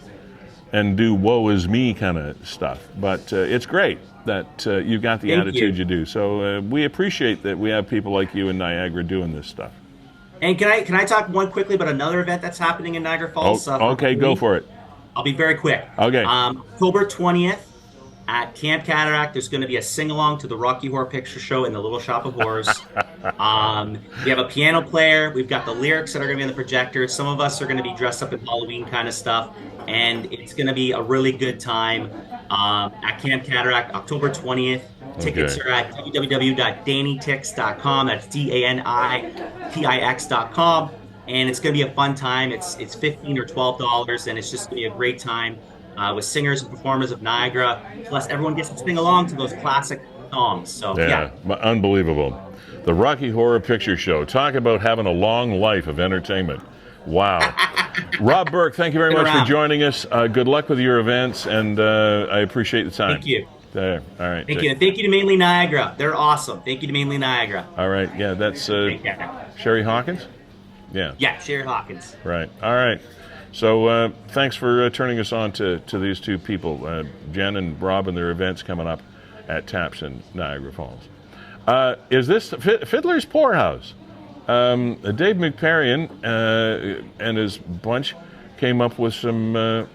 do woe is me kind of stuff, but it's great. that you've got the attitude you do. So we appreciate that we have people like you in Niagara doing this stuff. And can I talk one quickly about another event that's happening in Niagara Falls? Okay, go for it. I'll be very quick. Okay. October 20th at Camp Cataract, there's going to be a sing-along to the Rocky Horror Picture Show in the Little Shop of Horrors. We have a piano player. We've got the lyrics that are going to be on the projector. Some of us are going to be dressed up in Halloween kind of stuff. And it's going to be a really good time at Camp Cataract, October 20th. Tickets are at www.dannytix.com. That's DANITIX.com. And it's going to be a fun time. It's $15 or $12, and it's just going to be a great time with singers and performers of Niagara. Plus, everyone gets to sing along to those classic songs. So yeah. Unbelievable. The Rocky Horror Picture Show. Talk about having a long life of entertainment. Wow. Rob Burke, thank you very much for joining us. Good luck with your events, and I appreciate the time. Thank you. There. All right. Thank you. And thank you to Mainly Niagara. They're awesome. Thank you to Mainly Niagara. All right. Yeah, that's Sherry Hawkins? Yeah, Sherry Hawkins. Right. All right. So thanks for turning us on to these two people, Jen and Rob, and their events coming up at TAPS in Niagara Falls. Is this Fiddler's Poorhouse? Dave McParian and his bunch came up with some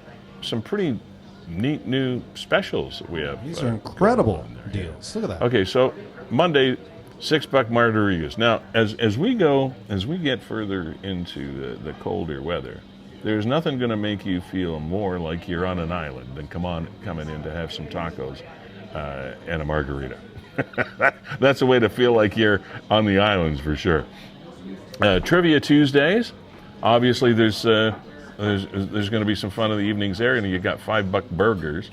pretty neat new specials that we have. These are incredible deals. Look at that. Okay, so Monday, $6 margaritas. Now, as we get further into the colder weather, there's nothing going to make you feel more like you're on an island than coming in to have some tacos and a margarita. That's a way to feel like you're on the islands for sure. Trivia Tuesdays. Obviously, there's going to be some fun in the evenings there, and you got $5 burgers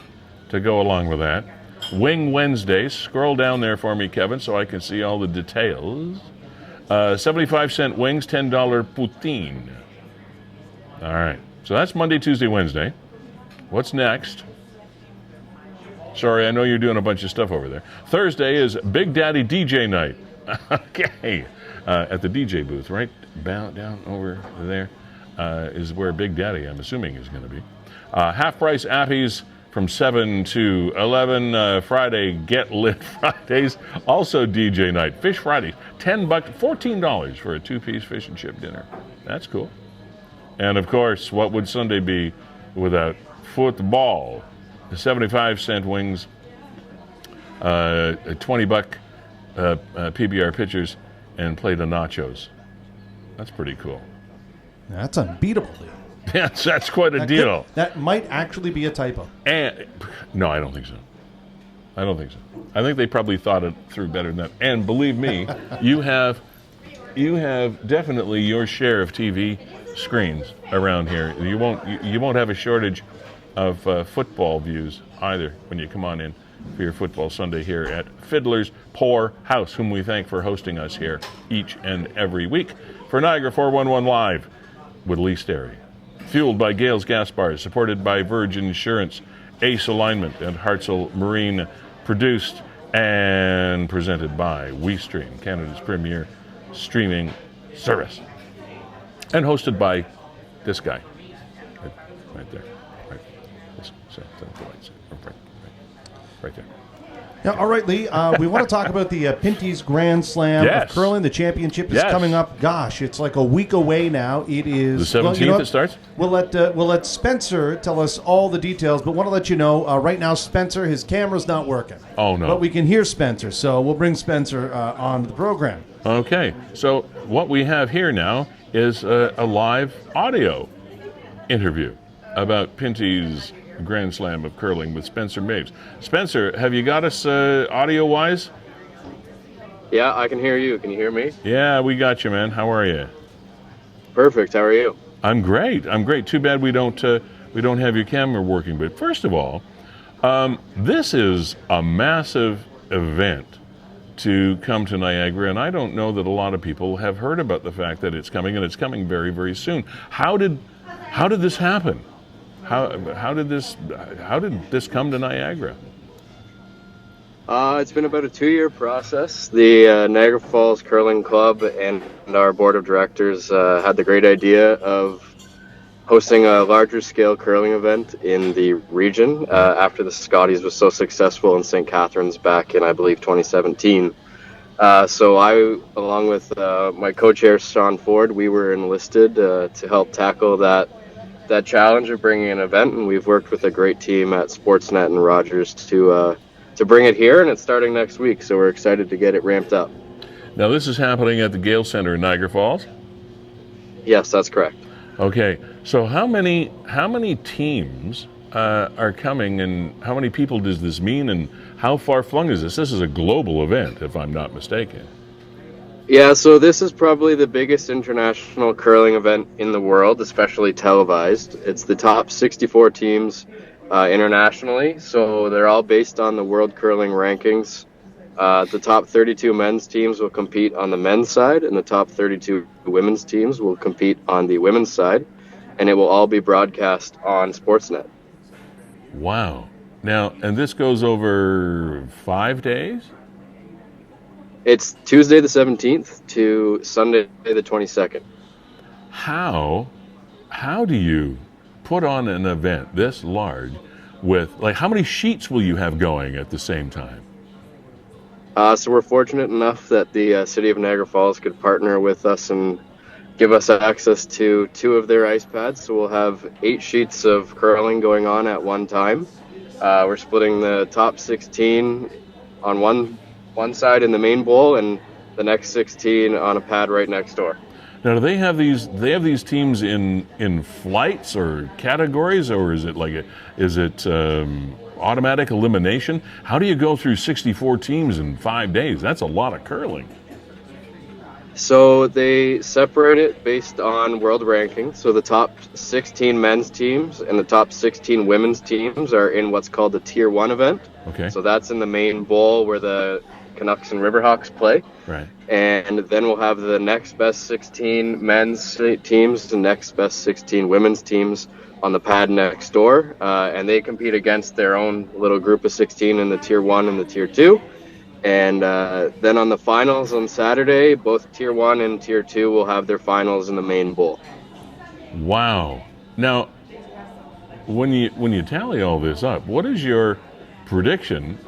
to go along with that. Wing Wednesdays. Scroll down there for me, Kevin, so I can see all the details. 75-cent wings, $10 poutine. All right. So that's Monday, Tuesday, Wednesday. What's next? Sorry, I know you're doing a bunch of stuff over there. Thursday is Big Daddy DJ night. Okay. At the DJ booth, right down over there is where Big Daddy, I'm assuming, is going to be. Half-price appies from 7 to 11. Friday, Get Lit Fridays. Also DJ night. Fish Fridays, $10, $14 for a two-piece fish and chip dinner. That's cool. And, of course, what would Sunday be without football? 75-cent wings, $20 PBR pitchers, and plate of nachos. That's pretty cool. That's unbeatable. Yes, that's quite a deal. That might actually be a typo. And no, I don't think so. I think they probably thought it through better than that. And believe me, you have definitely your share of TV screens around here. You won't have a shortage of football views either when you come on in for your football Sunday here at Fiddler's Poorhouse, whom we thank for hosting us here each and every week. For Niagara 411 Live with Lee Sterry. Fueled by Gales Gas Bars, supported by Virgin Insurance, Ace Alignment, and Hartzell Marine. Produced and presented by WeeStream, Canada's premier streaming service. And hosted by this guy. Right there. Right there. Now, all right, Lee, we want to talk about the Pinty's Grand Slam of Curling. The championship is coming up. Gosh, it's like a week away now. It is the 17th. It starts. We'll let Spencer tell us all the details, but want to let you know right now, Spencer, his camera's not working. Oh no! But we can hear Spencer, so we'll bring Spencer on the program. Okay. So what we have here now is a live audio interview about Pinty's Grand Slam of Curling with Spencer Maves. Spencer, have you got us audio-wise? Yeah, I can hear you. Can you hear me? Yeah, we got you, man. How are you? Perfect. How are you? I'm great. Too bad we don't have your camera working. But first of all, this is a massive event to come to Niagara, and I don't know that a lot of people have heard about the fact that it's coming, and it's coming very, very soon. How did this happen? How did this come to Niagara? It's been about a 2-year process. The Niagara Falls Curling Club and our board of directors had the great idea of hosting a larger scale curling event in the region after the Scotties was so successful in St. Catharines back in, I believe, 2017. So I, along with my co-chair Sean Ford, we were enlisted to help tackle that challenge of bringing an event, and we've worked with a great team at Sportsnet and Rogers to bring it here, and it's starting next week. So we're excited to get it ramped up. Now this is happening at the Gale Center in Niagara Falls? Yes, that's correct. Okay, so how many teams are coming, and how many people does this mean, and how far flung is this? This is a global event, if I'm not mistaken. Yeah, so this is probably the biggest international curling event in the world, especially televised. It's the top 64 teams internationally, so they're all based on the World Curling Rankings. The top 32 men's teams will compete on the men's side, and the top 32 women's teams will compete on the women's side, and it will all be broadcast on Sportsnet. Wow. Now, and this goes over 5 days? It's Tuesday the 17th to Sunday the 22nd. How do you put on an event this large with, like, how many sheets will you have going at the same time? So we're fortunate enough that the City of Niagara Falls could partner with us and give us access to 2 of their ice pads. So we'll have 8 sheets of curling going on at one time. We're splitting the top 16 on one side in the main bowl, and the next 16 on a pad right next door. Now, do they have these teams in flights or categories, or is it automatic elimination? How do you go through 64 teams in 5 days? That's a lot of curling. So they separate it based on world ranking. So the top 16 men's teams and the top 16 women's teams are in what's called the Tier 1 event. Okay. So that's in the main bowl where the Canucks and Riverhawks play. Right. And then we'll have the next best 16 men's teams, the next best 16 women's teams on the pad next door. And they compete against their own little group of 16 in the Tier 1 and the Tier 2. And then on the finals on Saturday, both Tier 1 and Tier 2 will have their finals in the main bowl. Wow. Now, when you tally all this up, what is your prediction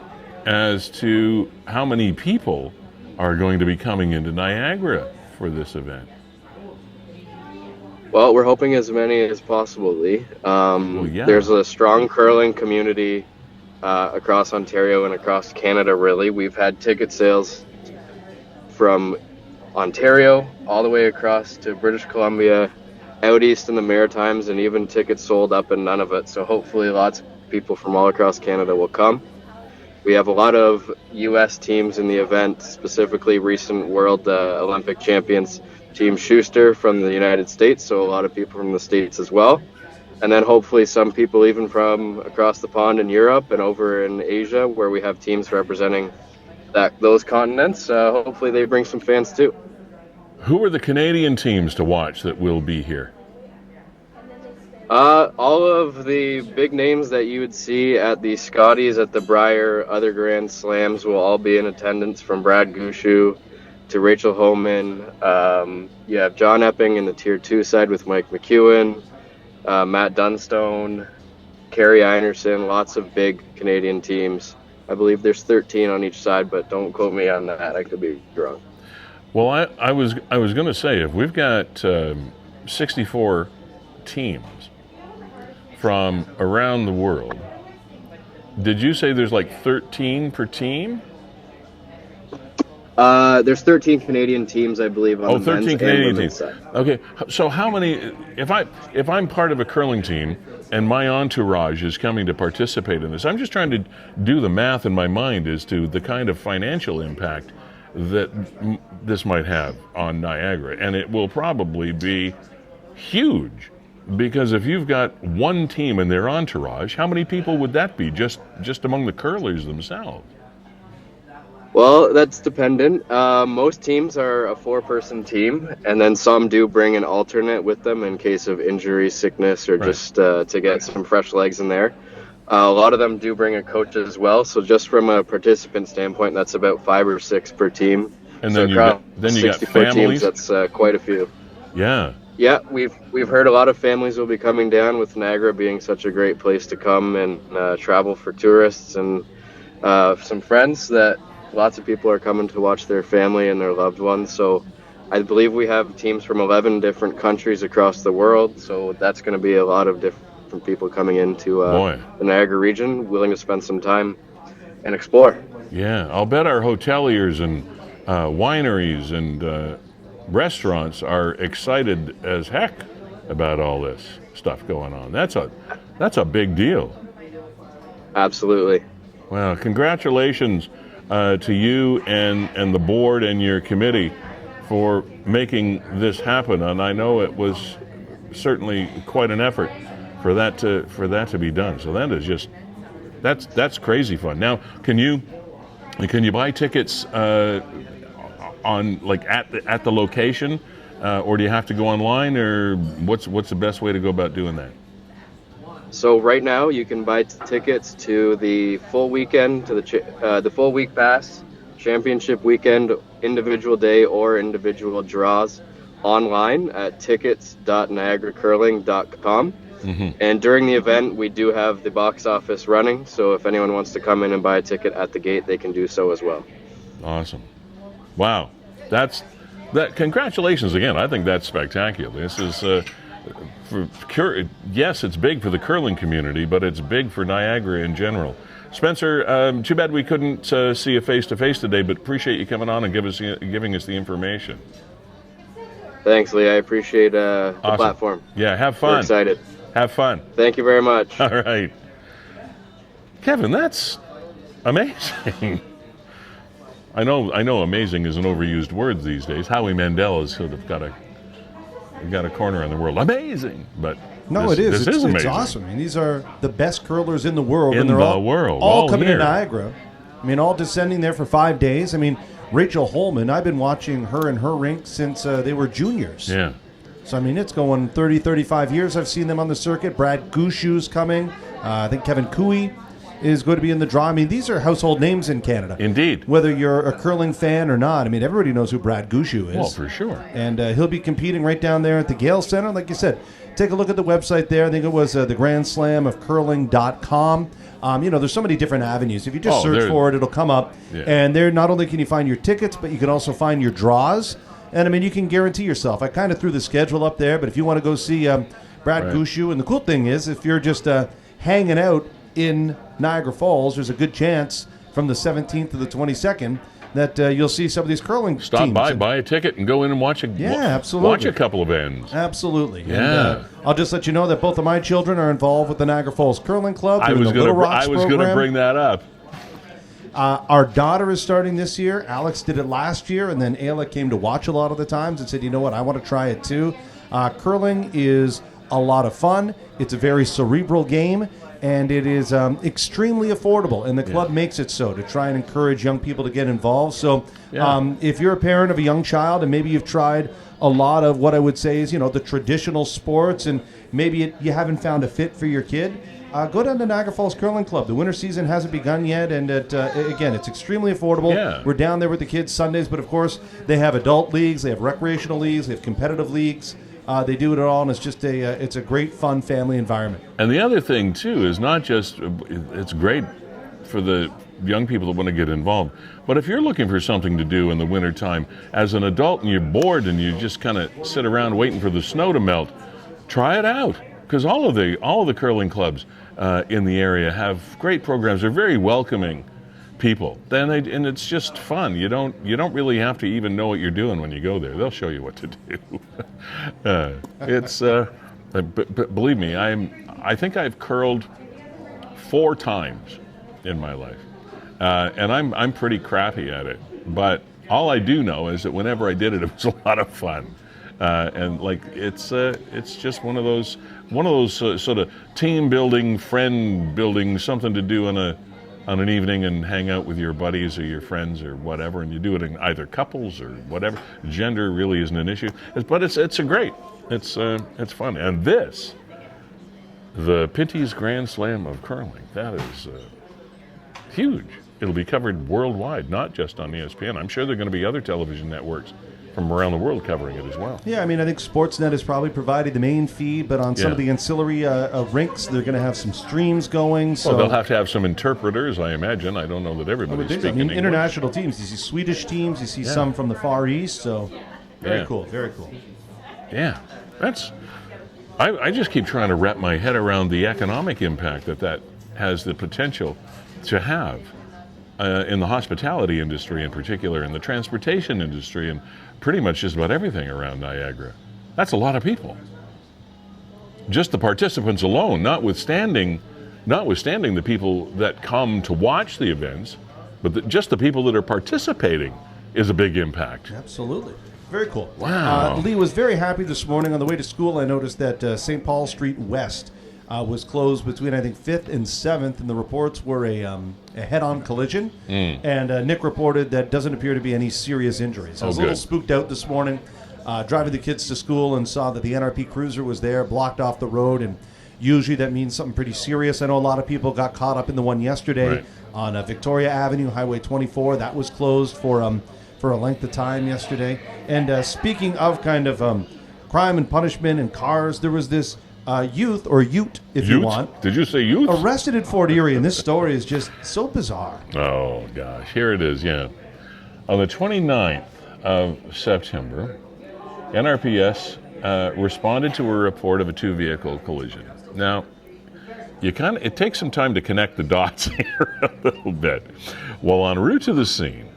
as to how many people are going to be coming into Niagara for this event? Well, we're hoping as many as possible, Lee. There's a strong curling community across Ontario and across Canada, really. We've had ticket sales from Ontario all the way across to British Columbia, out east in the Maritimes, and even tickets sold up in Nunavut. So hopefully lots of people from all across Canada will come. We have a lot of U.S. teams in the event, specifically recent World Olympic champions Team Schuster from the United States, so a lot of people from the States as well. And then hopefully some people even from across the pond in Europe and over in Asia, where we have teams representing those continents. Hopefully they bring some fans too. Who are the Canadian teams to watch that will be here? All of the big names that you would see at the Scotties, at the Brier, other Grand Slams will all be in attendance, from Brad Gushu to Rachel Homan. You have John Epping in the Tier 2 side with Mike McEwen, Matt Dunstone, Carrie Einerson, lots of big Canadian teams. I believe there's 13 on each side, but don't quote me on that. I could be wrong. Well, I was going to say, if we've got 64 teams from around the world, did you say there's like 13 per team? There's 13 Canadian teams, I believe, on the 13 men's Canadian and women's teams. side. Okay, so how many? If I'm part of a curling team and my entourage is coming to participate in this, I'm just trying to do the math in my mind as to the kind of financial impact that this might have on Niagara, and it will probably be huge. Because if you've got one team and their entourage, how many people would that be just among the curlers themselves? Well, that's dependent. Most teams are a 4-person team, and then some do bring an alternate with them in case of injury, sickness, or right. just to get some fresh legs in there. A lot of them do bring a coach as well, so just from a participant standpoint, that's about 5 or 6 per team. And so then you got families. Teams, that's quite a few. Yeah. Yeah, we've heard a lot of families will be coming down with Niagara being such a great place to come and travel for tourists, and some friends that lots of people are coming to watch their family and their loved ones. So I believe we have teams from 11 different countries across the world. So that's going to be a lot of different people coming into the Niagara region, willing to spend some time and explore. Yeah, I'll bet our hoteliers and wineries and restaurants are excited as heck about all this stuff going on. That's a big deal. Absolutely. Well, congratulations to you and the board and your committee for making this happen. And I know it was certainly quite an effort for that to be done. So that is just that's crazy fun. Now, can you buy tickets on like at the location, or do you have to go online, or what's the best way to go about doing that? So right now you can buy tickets to the full weekend, to the full week pass, championship weekend, individual day or individual draws online at tickets.niagaracurling.com. Mm-hmm. And during the event, we do have the box office running. So if anyone wants to come in and buy a ticket at the gate, they can do so as well. Awesome. Wow. Congratulations again. I think that's spectacular. This is, yes, it's big for the curling community, but it's big for Niagara in general. Spencer, too bad we couldn't see you face-to-face today, but appreciate you coming on and giving us the information. Thanks, Lee. I appreciate the awesome. Platform. Yeah, have fun. We're excited. Have fun. Thank you very much. All right. Kevin, that's amazing. I know amazing is an overused word these days. Howie Mandel has sort of got a corner in the world. Amazing. But no, this is amazing. It's awesome. I mean, these are the best curlers in the world. And they're all coming here. to Niagara. I mean, all descending there for 5 days. I mean, Rachel Holman, I've been watching her and her rink since they were juniors. Yeah. So, I mean, it's going 30, 35 years. I've seen them on the circuit. Brad Gushu's coming. I think Kevin Cooey is going to be in the draw. I mean, these are household names in Canada. Indeed. Whether you're a curling fan or not, I mean, everybody knows who Brad Gushu is. Well, for sure. And he'll be competing right down there at the Gale Center. Like you said, take a look at the website there. I think it was the Grand Slam of Curling.com. There's so many different avenues. If you just search for it, it'll come up. Yeah. And there, not only can you find your tickets, but you can also find your draws. And, I mean, you can guarantee yourself. I kind of threw the schedule up there, but if you want to go see Brad Gushu, and the cool thing is, if you're just hanging out in Niagara Falls, there's a good chance from the 17th to the 22nd that you'll see some of these curling teams. Stop by, buy a ticket, and go in and watch watch a couple of ends. Absolutely. Yeah. And, I'll just let you know that both of my children are involved with the Niagara Falls Curling Club. I was going to bring that up. Our daughter is starting this year. Alex did it last year, and then Ayla came to watch a lot of the times and said, you know what, I want to try it too. Curling is a lot of fun. It's a very cerebral game. And it is extremely affordable, and the club makes it so to try and encourage young people to get involved. So if you're a parent of a young child and maybe you've tried a lot of what I would say is, the traditional sports, and maybe you haven't found a fit for your kid, go down to Niagara Falls Curling Club. The winter season hasn't begun yet, and again, it's extremely affordable. Yeah. We're down there with the kids Sundays, but of course, they have adult leagues, they have recreational leagues, they have competitive leagues. They do it all, and it's just it's a great, fun family environment. And the other thing, too, is not just it's great for the young people that want to get involved, but if you're looking for something to do in the wintertime as an adult and you're bored and you just kind of sit around waiting for the snow to melt, try it out. Because all of the curling clubs in the area have great programs. They're very welcoming people. And it's just fun. You don't really have to even know what you're doing when you go there. They'll show you what to do. But believe me, I think I've curled 4 times in my life, and I'm pretty crappy at it. But all I do know is that whenever I did it, it was a lot of fun, and like it's just one of those sort of team building, friend building, something to do on an evening and hang out with your buddies or your friends or whatever, and you do it in either couples or whatever. Gender really isn't an issue, but it's fun, and the Pinty's Grand Slam of Curling, that is huge. It'll be covered worldwide, not just on ESPN. I'm sure there are going to be other television networks from around the world covering it as well. Yeah, I mean, I think Sportsnet is probably providing the main feed, but on some of the ancillary rinks, they're going to have some streams going. So they'll have to have some interpreters, I imagine. I don't know that everybody's speaking English. International teams. You see Swedish teams. You see some from the Far East. So very cool. Very cool. Yeah, that's. I just keep trying to wrap my head around the economic impact that has the potential to have in the hospitality industry in particular, in the transportation industry, and pretty much just about everything around Niagara. That's a lot of people. Just the participants alone, notwithstanding the people that come to watch the events, but just the people that are participating is a big impact. Absolutely. Very cool. Wow. Lee was very happy this morning. On the way to school, I noticed that St. Paul Street West was closed between, I think, 5th and 7th, and the reports were a head-on collision. And Nick reported that doesn't appear to be any serious injuries. I was a little spooked out this morning, driving the kids to school, and saw that the NRP Cruiser was there, blocked off the road, and usually that means something pretty serious. I know a lot of people got caught up in the one yesterday on Victoria Avenue, Highway 24. That was closed for a length of time yesterday. And speaking of kind of crime and punishment and cars, there was this youth, or ute, if you want. Did you say youth? Arrested in Fort Erie, and this story is just so bizarre. Oh, gosh. Here it is, On the 29th of September, NRPS responded to a report of a two-vehicle collision. Now, it takes some time to connect the dots here a little bit. Well, en route to the scene,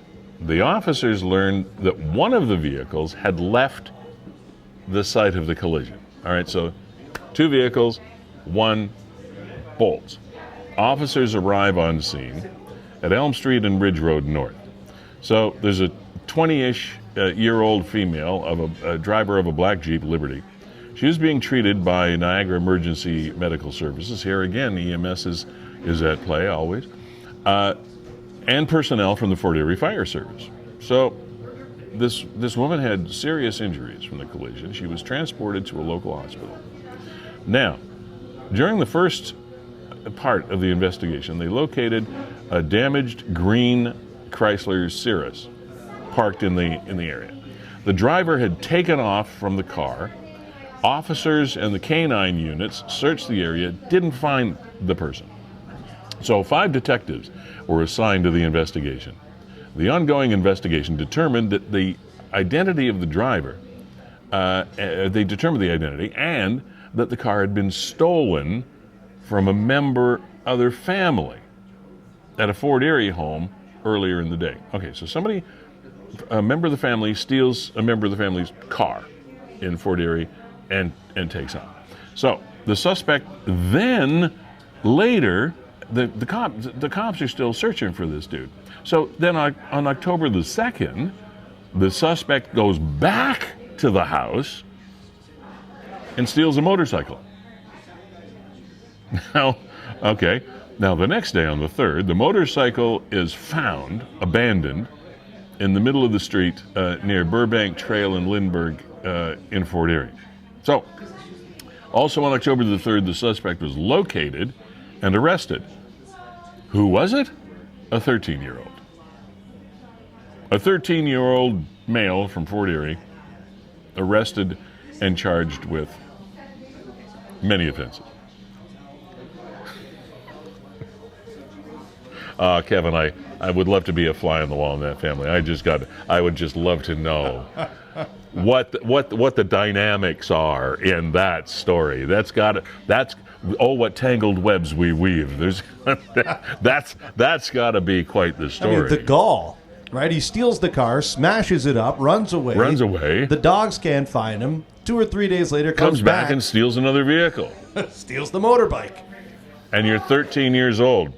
the officers learned that one of the vehicles had left the site of the collision. All right, so two vehicles, one bolts. Officers arrive on scene at Elm Street and Ridge Road North. So there's a 20-ish year-old female of a driver of a black Jeep Liberty. She is being treated by Niagara Emergency Medical Services. Here again, EMS is at play always. And personnel from the Fort Erie Fire Service. So this woman had serious injuries from the collision. She was transported to a local hospital. Now, during the first part of the investigation, they located a damaged green Chrysler Cirrus parked in the area. The driver had taken off from the car. Officers and the canine units searched the area, didn't find the person. So 5 detectives were assigned to the investigation. The ongoing investigation determined that the identity of the driver, they determined the identity, and that the car had been stolen from a member of their family at a Fort Erie home earlier in the day. Okay, so a member of the family steals a member of the family's car in Fort Erie and takes off. So the suspect then later, the cops are still searching for this dude. So then on October the 2nd, the suspect goes back to the house and steals a motorcycle. Now the next day on the 3rd, the motorcycle is found abandoned in the middle of the street near Burbank Trail in Lindbergh in Fort Erie. So, also on October the 3rd, the suspect was located and arrested. Who was it? A 13-year-old. A 13-year-old male from Fort Erie, arrested and charged with many offenses. Kevin, I would love to be a fly on the wall in that family. I would just love to know what the dynamics are in that story. What tangled webs we weave. That's got to be quite the story. I mean, the gall, right? He steals the car, smashes it up, runs away. The dogs can't find him. 2 or 3 days later, comes back and steals another vehicle. Steals the motorbike. And you're 13 years old.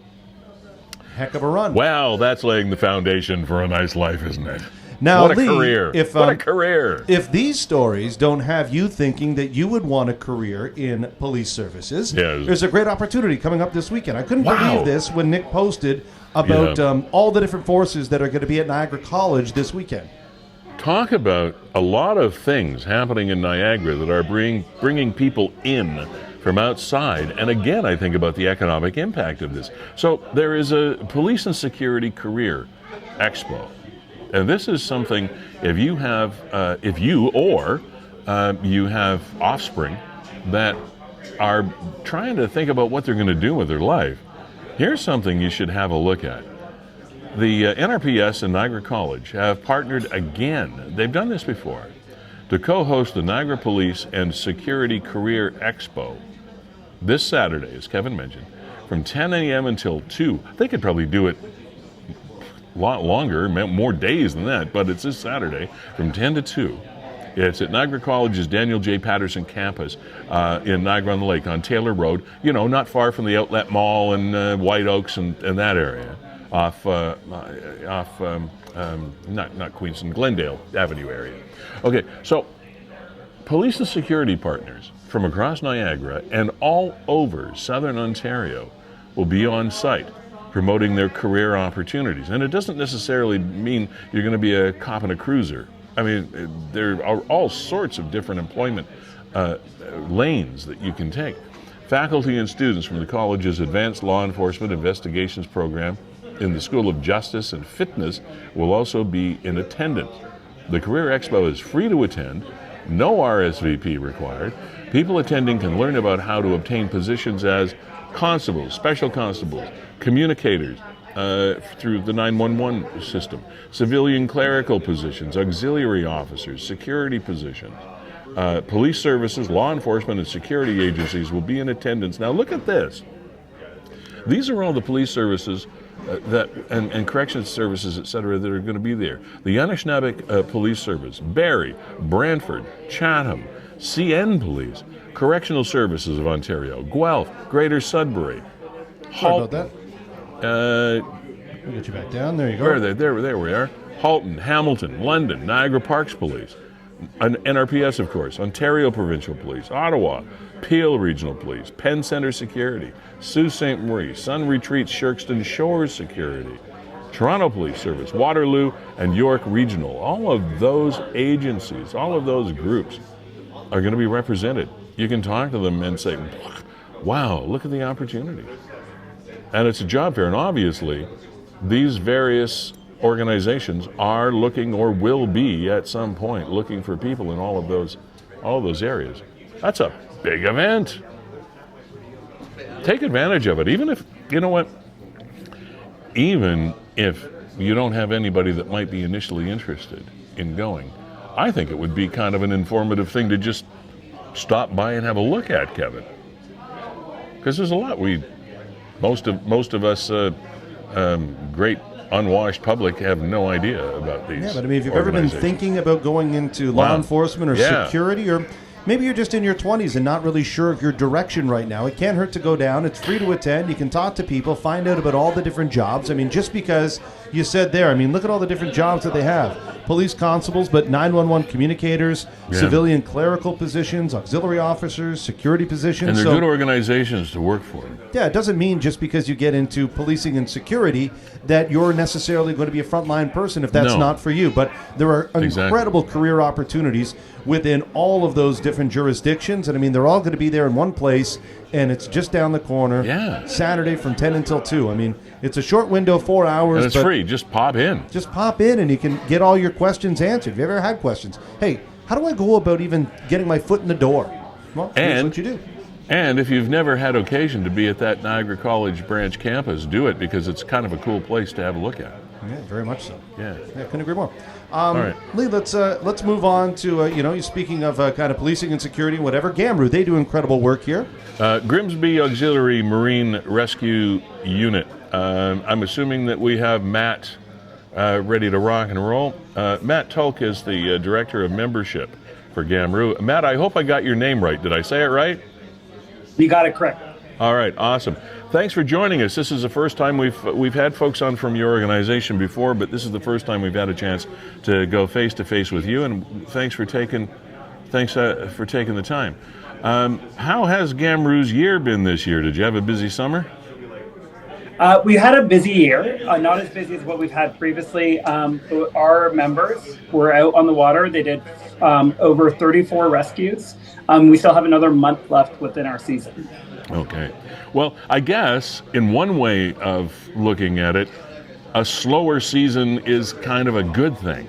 Heck of a run. Well, that's laying the foundation for a nice life, isn't it? Now, what a Lee, career. What a career. If these stories don't have you thinking that you would want a career in police services, there's a great opportunity coming up this weekend. I couldn't believe this when Nick posted about all the different forces that are going to be at Niagara College this weekend. Talk about a lot of things happening in Niagara that are bringing people in from outside. And again, I think about the economic impact of this. So there is a Police and Security Career Expo And this is something, if you have offspring that are trying to think about what they're going to do with their life, here's something you should have a look at. The NRPS and Niagara College have partnered again, they've done this before, to co-host the Niagara Police and Security Career Expo this Saturday, as Kevin mentioned, from 10 a.m. until 2. They could probably do it a lot longer, more days than that, but it's this Saturday from 10 to 2. It's at Niagara College's Daniel J. Patterson campus in Niagara-on-the-Lake on Taylor Road, not far from the Outlet Mall and White Oaks and that area, not Queenston, Glendale Avenue area. Okay, so police and security partners from across Niagara and all over southern Ontario will be on site promoting their career opportunities. And it doesn't necessarily mean you're going to be a cop in a cruiser. I mean, there are all sorts of different employment lanes that you can take. Faculty and students from the college's Advanced Law Enforcement Investigations program in the School of Justice and Fitness will also be in attendance. The Career Expo is free to attend, no RSVP required. People attending can learn about how to obtain positions as constables, special constables, communicators through the 911 system, civilian clerical positions, auxiliary officers, security positions. Police services, law enforcement, and security agencies will be in attendance. Now look at this. These are all the police services and corrections services, et cetera, that are going to be there. The Anishinaabe Police Service, Barrie, Brantford, Chatham, CN Police, Correctional Services of Ontario, Guelph, Greater Sudbury. Sorry about that. We'll get you back down. There you go. Where are they? There we are. Halton, Hamilton, London, Niagara Parks Police, NRPS, of course, Ontario Provincial Police, Ottawa, Peel Regional Police, Penn Centre Security, Sault Ste. Marie, Sun Retreats, Shirkston Shores Security, Toronto Police Service, Waterloo, and York Regional. All of those agencies, all of those groups are going to be represented. You can talk to them and say, wow, look at the opportunity. And it's a job fair, and obviously these various organizations are looking, or will be at some point, looking for people in all of those areas. That's a big event. Take advantage of it. Even if, you know what, even if you don't have anybody that might be initially interested in going, I think it would be kind of an informative thing to just stop by and have a look at, Kevin. Because there's a lot most of us great unwashed public have no idea about these. Yeah, but I mean, if you've ever been thinking about going into law enforcement or security, or maybe you're just in your 20s and not really sure of your direction right now, it can't hurt to go down. It's free to attend. You can talk to people, find out about all the different jobs. I mean, just because you said there, I mean, look at all the different jobs that they have. Police constables, but 911 communicators, civilian clerical positions, auxiliary officers, security positions. And they're good organizations to work for. Yeah, it doesn't mean just because you get into policing and security that you're necessarily going to be a frontline person if that's not for you. But there are incredible career opportunities within all of those different jurisdictions. And I mean, they're all going to be there in one place, and it's just down the corner. Yeah. Saturday from 10 until 2. I mean, it's a short window, 4 hours. And it's free. Just pop in. Just pop in, and you can get all your questions answered. If you ever had questions, hey, how do I go about even getting my foot in the door? Well, here's what you do. And if you've never had occasion to be at that Niagara College branch campus, do it, because it's kind of a cool place to have a look at. Yeah, very much so. Yeah, couldn't agree more. All right. Lee, let's move on to speaking of kind of policing and security, whatever. GAMRU, they do incredible work here. Grimsby Auxiliary Marine Rescue Unit. I'm assuming that we have Matt ready to rock and roll. Matt Tulk is the director of membership for GAMRU. Matt, I hope I got your name right. Did I say it right? You got it correct. All right, awesome. Thanks for joining us. This is the first time we've had folks on from your organization before, but this is the first time we've had a chance to go face to face with you. And thanks for taking the time. How has GAMRU's year been this year? Did you have a busy summer? We had a busy year, not as busy as what we've had previously. Our members were out on the water. They did over 34 rescues. We still have another month left within our season. Okay. Well, I guess in one way of looking at it, a slower season is kind of a good thing.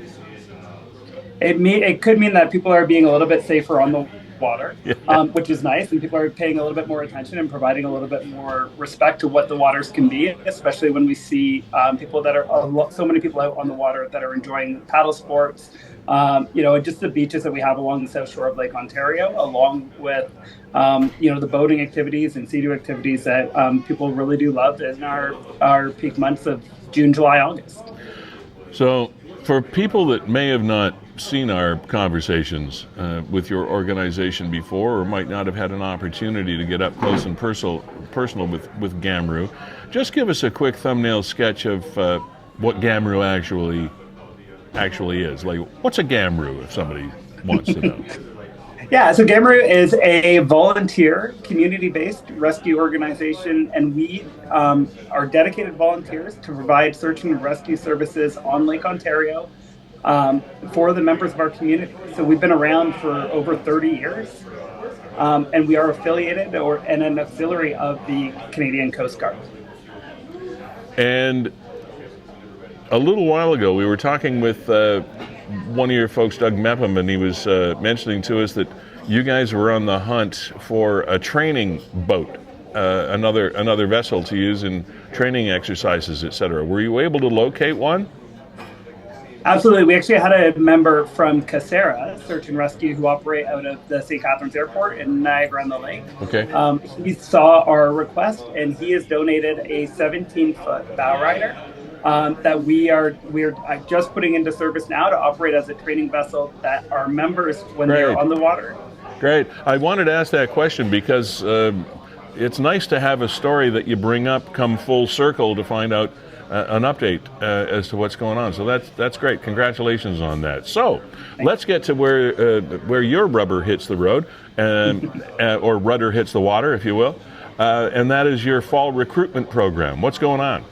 It could mean that people are being a little bit safer on the water, which is nice, and people are paying a little bit more attention and providing a little bit more respect to what the waters can be, especially when we see people that are so many people out on the water that are enjoying paddle sports, just the beaches that we have along the south shore of Lake Ontario, along with the boating activities and sea-doo activities that people really do love in our peak months of June, July, August. So for people that may have not seen our conversations with your organization before, or might not have had an opportunity to get up close and personal with GAMRU, just give us a quick thumbnail sketch of what GAMRU actually is. Like, what's a GAMRU, if somebody wants to know? Yeah, so GAMRU is a volunteer, community-based rescue organization, and we are dedicated volunteers to provide search and rescue services on Lake Ontario for the members of our community. So we've been around for over 30 years, and we are affiliated and an auxiliary of the Canadian Coast Guard. And a little while ago, we were talking with one of your folks, Doug Mepham, and he was mentioning to us that you guys were on the hunt for a training boat, another vessel to use in training exercises, etc. Were you able to locate one? Absolutely. We actually had a member from Casera Search and Rescue who operate out of the St. Catharines Airport in Niagara on the Lake. Okay. He saw our request, and he has donated a 17-foot bow rider that we're just putting into service now to operate as a training vessel that our members, when they're on the water. Great. I wanted to ask that question because it's nice to have a story that you bring up come full circle to find out an update as to what's going on. So that's great. Congratulations on that. So let's get to where your rubber hits the road, or rudder hits the water, if you will, and that is your fall recruitment program. What's going on?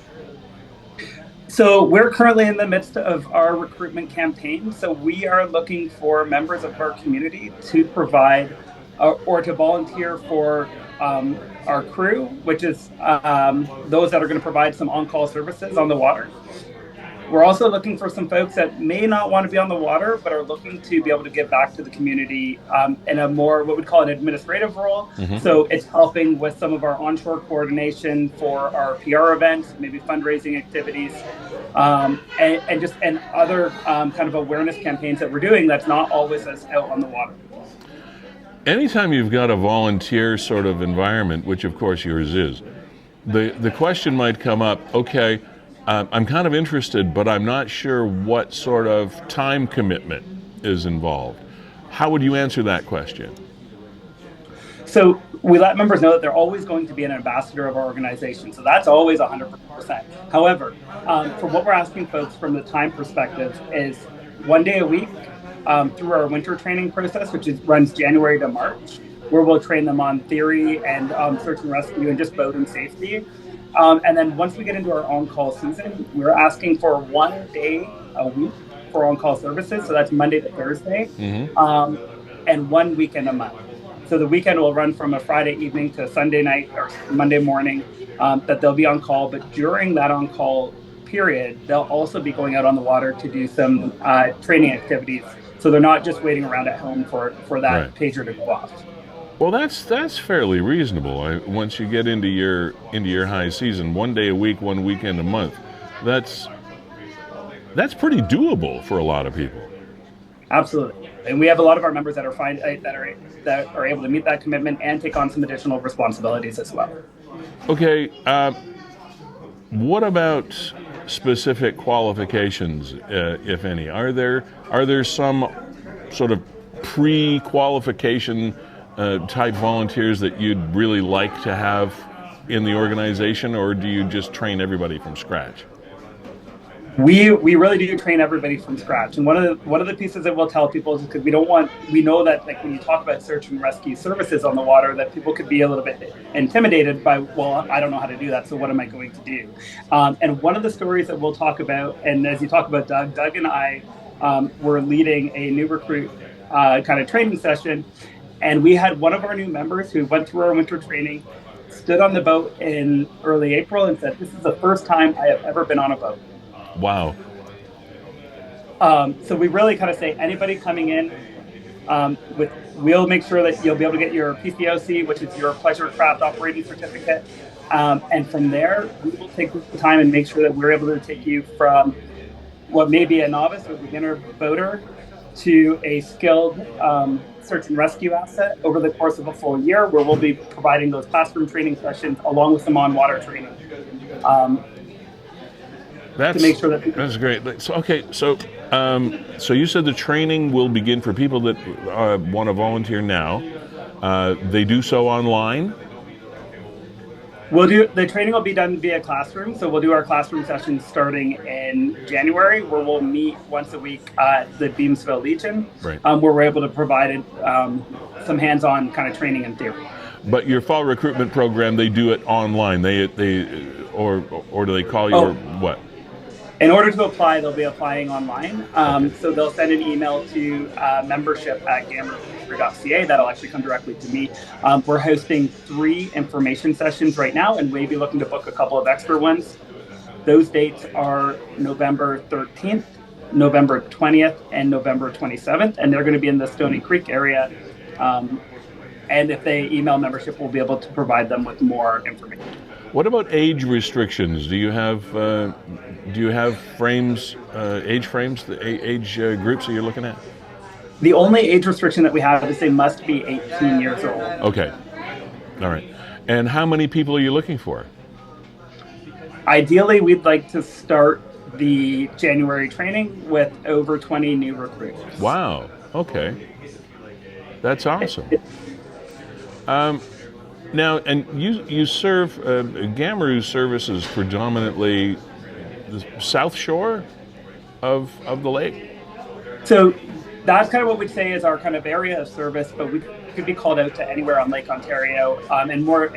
So we're currently in the midst of our recruitment campaign. So we are looking for members of our community to provide or to volunteer for our crew, which is those that are going to provide some on-call services on the water. We're also looking for some folks that may not want to be on the water, but are looking to be able to give back to the community in a more, what we'd call an administrative role. Mm-hmm. So it's helping with some of our onshore coordination for our PR events, maybe fundraising activities, and other kind of awareness campaigns that we're doing that's not always us out on the water. Anytime you've got a volunteer sort of environment, which of course yours is, the question might come up, okay, I'm kind of interested, but I'm not sure what sort of time commitment is involved. How would you answer that question? So we let members know that they're always going to be an ambassador of our organization. So that's always 100%. However, for what we're asking folks from the time perspective is 1 day a week through our winter training process, which runs January to March, where we'll train them on theory and search and rescue and just boat and safety. And then once we get into our on-call season, we're asking for 1 day a week for on-call services. So that's Monday to Thursday, and 1 weekend a month. So the weekend will run from a Friday evening to Sunday night or Monday morning that they'll be on call. But during that on-call period, they'll also be going out on the water to do some training activities. So they're not just waiting around at home for that pager to go off. Well, that's fairly reasonable. Once you get into your high season, 1 day a week, 1 weekend a month, that's pretty doable for a lot of people. Absolutely, and we have a lot of our members that are able to meet that commitment and take on some additional responsibilities as well. Okay, what about specific qualifications, if any? Are there some sort of pre-qualification type volunteers that you'd really like to have in the organization, or do you just train everybody from scratch? We really do train everybody from scratch, and one of the pieces that we'll tell people is because we know that, like, when you talk about search and rescue services on the water, that people could be a little bit intimidated by, well, I don't know how to do that, so what am I going to do? And one of the stories that we'll talk about, and as you talk about Doug and I were leading a new recruit kind of training session. And we had one of our new members who went through our winter training, stood on the boat in early April and said, "This is the first time I have ever been on a boat." Wow. So we really kind of say anybody coming in we'll make sure that you'll be able to get your PCOC, which is your pleasure craft operating certificate. And from there, we will take the time and make sure that we're able to take you from what may be a novice or beginner boater to a skilled search and rescue asset over the course of a full year, where we'll be providing those classroom training sessions along with some on-water training. To make sure that that's great. So, okay, so you said the training will begin for people that want to volunteer now. They do so online. The training will be done via classroom. So we'll do our classroom sessions starting in January, where we'll meet once a week at the Beamsville Legion, right. Where we're able to provide some hands-on kind of training and theory. But your fall recruitment program, they do it online. Or do they call you or what? In order to apply, they'll be applying online. So they'll send an email to membership@GAMRU.ca. That'll actually come directly to me. We're hosting 3 information sessions right now, and we'll be looking to book a couple of extra ones. Those dates are November 13th, November 20th, and November 27th, and they're going to be in the Stony Creek area. And if they email membership, we'll be able to provide them with more information. What about age restrictions? Do you have frames, age frames, the age groups that you're looking at? The only age restriction that we have is they must be 18 years old. Okay. All right. And how many people are you looking for? Ideally, we'd like to start the January training with over 20 new recruits. Wow. Okay. That's awesome. Now, and you serve, GAMRU services predominantly the south shore of the lake? So that's kind of what we'd say is our kind of area of service, but we could be called out to anywhere on Lake Ontario, and more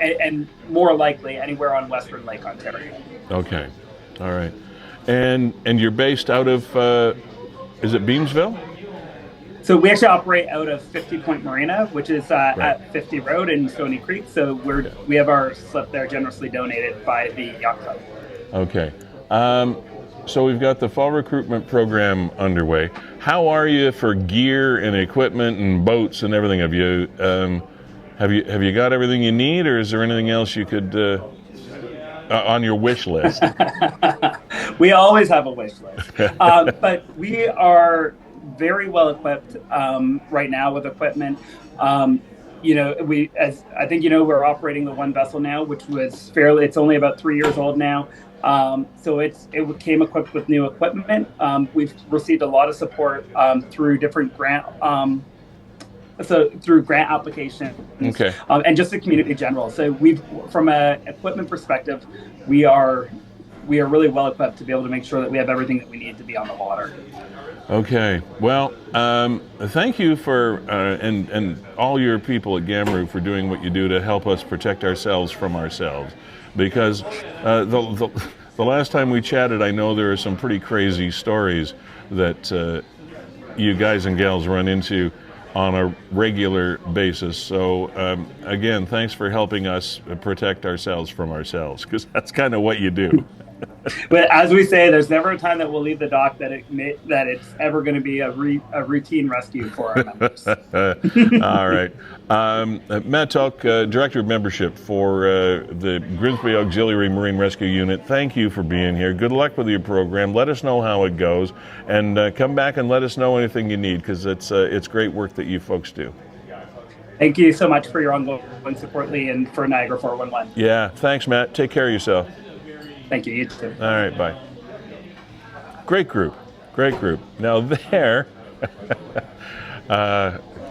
likely anywhere on Western Lake Ontario. Okay. All right. And you're based out of, is it Beamsville? So we actually operate out of 50 Point Marina, which is at 50 Road in Stony Creek. So we have our slip there generously donated by the yacht club. Okay. So we've got the fall recruitment program underway. How are you for gear and equipment and boats and everything? Have you got everything you need, or is there anything else you could on your wish list? We always have a wish list, but we are very well equipped right now with equipment. As I think we're operating the one vessel now, which was it's only about 3 years old now. So it came equipped with new equipment. We've received a lot of support through different grant applications, okay. And just the community in general. So from an equipment perspective, we are really well equipped to be able to make sure that we have everything that we need to be on the water. Okay. Well, thank you for and all your people at GAMRU for doing what you do to help us protect ourselves from ourselves. Because the last time we chatted, I know there are some pretty crazy stories that you guys and gals run into on a regular basis. So again, thanks for helping us protect ourselves from ourselves, because that's kind of what you do. But as we say, there's never a time that we'll leave the dock that it's ever going to be a routine rescue for our members. All right. Matt Tulk, Director of Membership for the Grimsby Auxiliary Marine Rescue Unit, thank you for being here. Good luck with your program. Let us know how it goes, and come back and let us know anything you need, because it's great work that you folks do. Thank you so much for your ongoing support, Lee, and for Niagara 411. Yeah, thanks, Matt. Take care of yourself. Thank you. You too. All right, bye. Great group. Now there,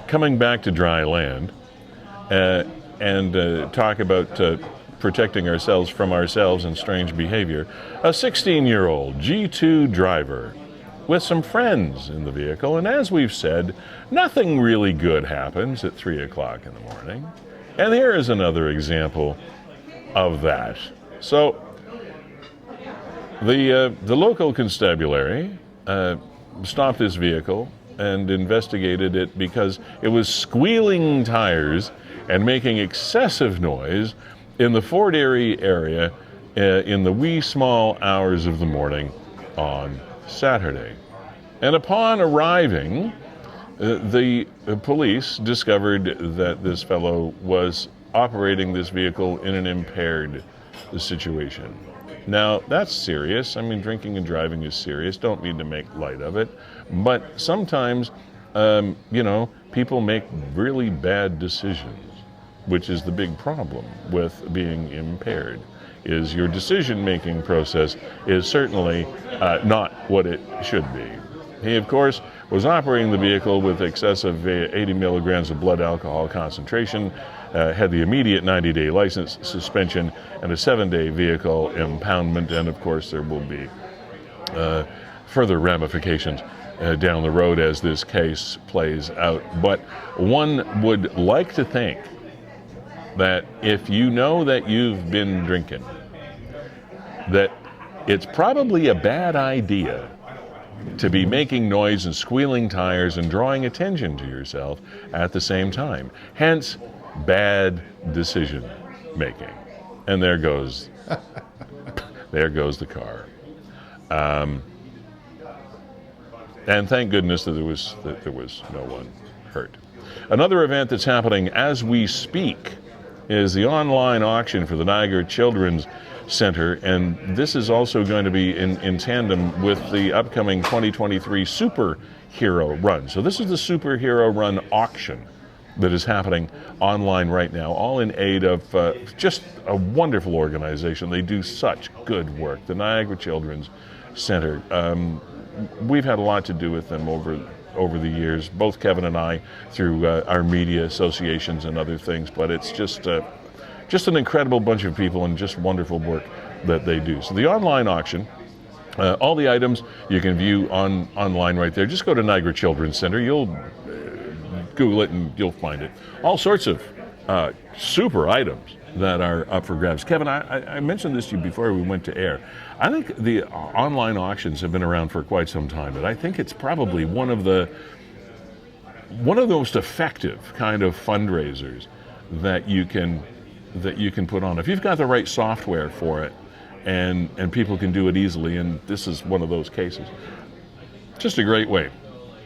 coming back to dry land, and talk about protecting ourselves from ourselves and strange behavior, a 16-year-old G2 driver with some friends in the vehicle, and as we've said, nothing really good happens at 3 o'clock in the morning. And here is another example of that. So, the local constabulary stopped this vehicle and investigated it because it was squealing tires and making excessive noise in the Fort Erie area in the wee small hours of the morning on Saturday. And upon arriving, the police discovered that this fellow was operating this vehicle in an impaired situation. Now, that's serious. I mean, drinking and driving is serious. Don't mean to make light of it. But sometimes, people make really bad decisions, which is the big problem with being impaired, is your decision-making process is certainly not what it should be. He, of course, was operating the vehicle with excessive 80 milligrams of blood alcohol concentration, had the immediate 90-day license suspension and a 7-day vehicle impoundment, and of course there will be further ramifications down the road as this case plays out. But one would like to think that if you know that you've been drinking, that it's probably a bad idea to be making noise and squealing tires and drawing attention to yourself at the same time. Hence, bad decision making. And there goes the car. And thank goodness that there was no one hurt. Another event that's happening as we speak is the online auction for the Niagara Children's Center, and this is also going to be in tandem with the upcoming 2023 Superhero Run. So this is the Superhero Run auction that is happening online right now, all in aid of just a wonderful organization. They do such good work, the Niagara Children's Center. We've had a lot to do with them over the years, both Kevin and I, through our media associations and other things, but it's just an incredible bunch of people and just wonderful work that they do. So the online auction, all the items you can view online right there. Just go to Niagara Children's Center. You'll Google it and you'll find it. All sorts of super items that are up for grabs. Kevin, I mentioned this to you before we went to air. I think the online auctions have been around for quite some time, and I think it's probably one of the most effective kind of fundraisers that you can put on. If you've got the right software for it, and people can do it easily, and this is one of those cases. Just a great way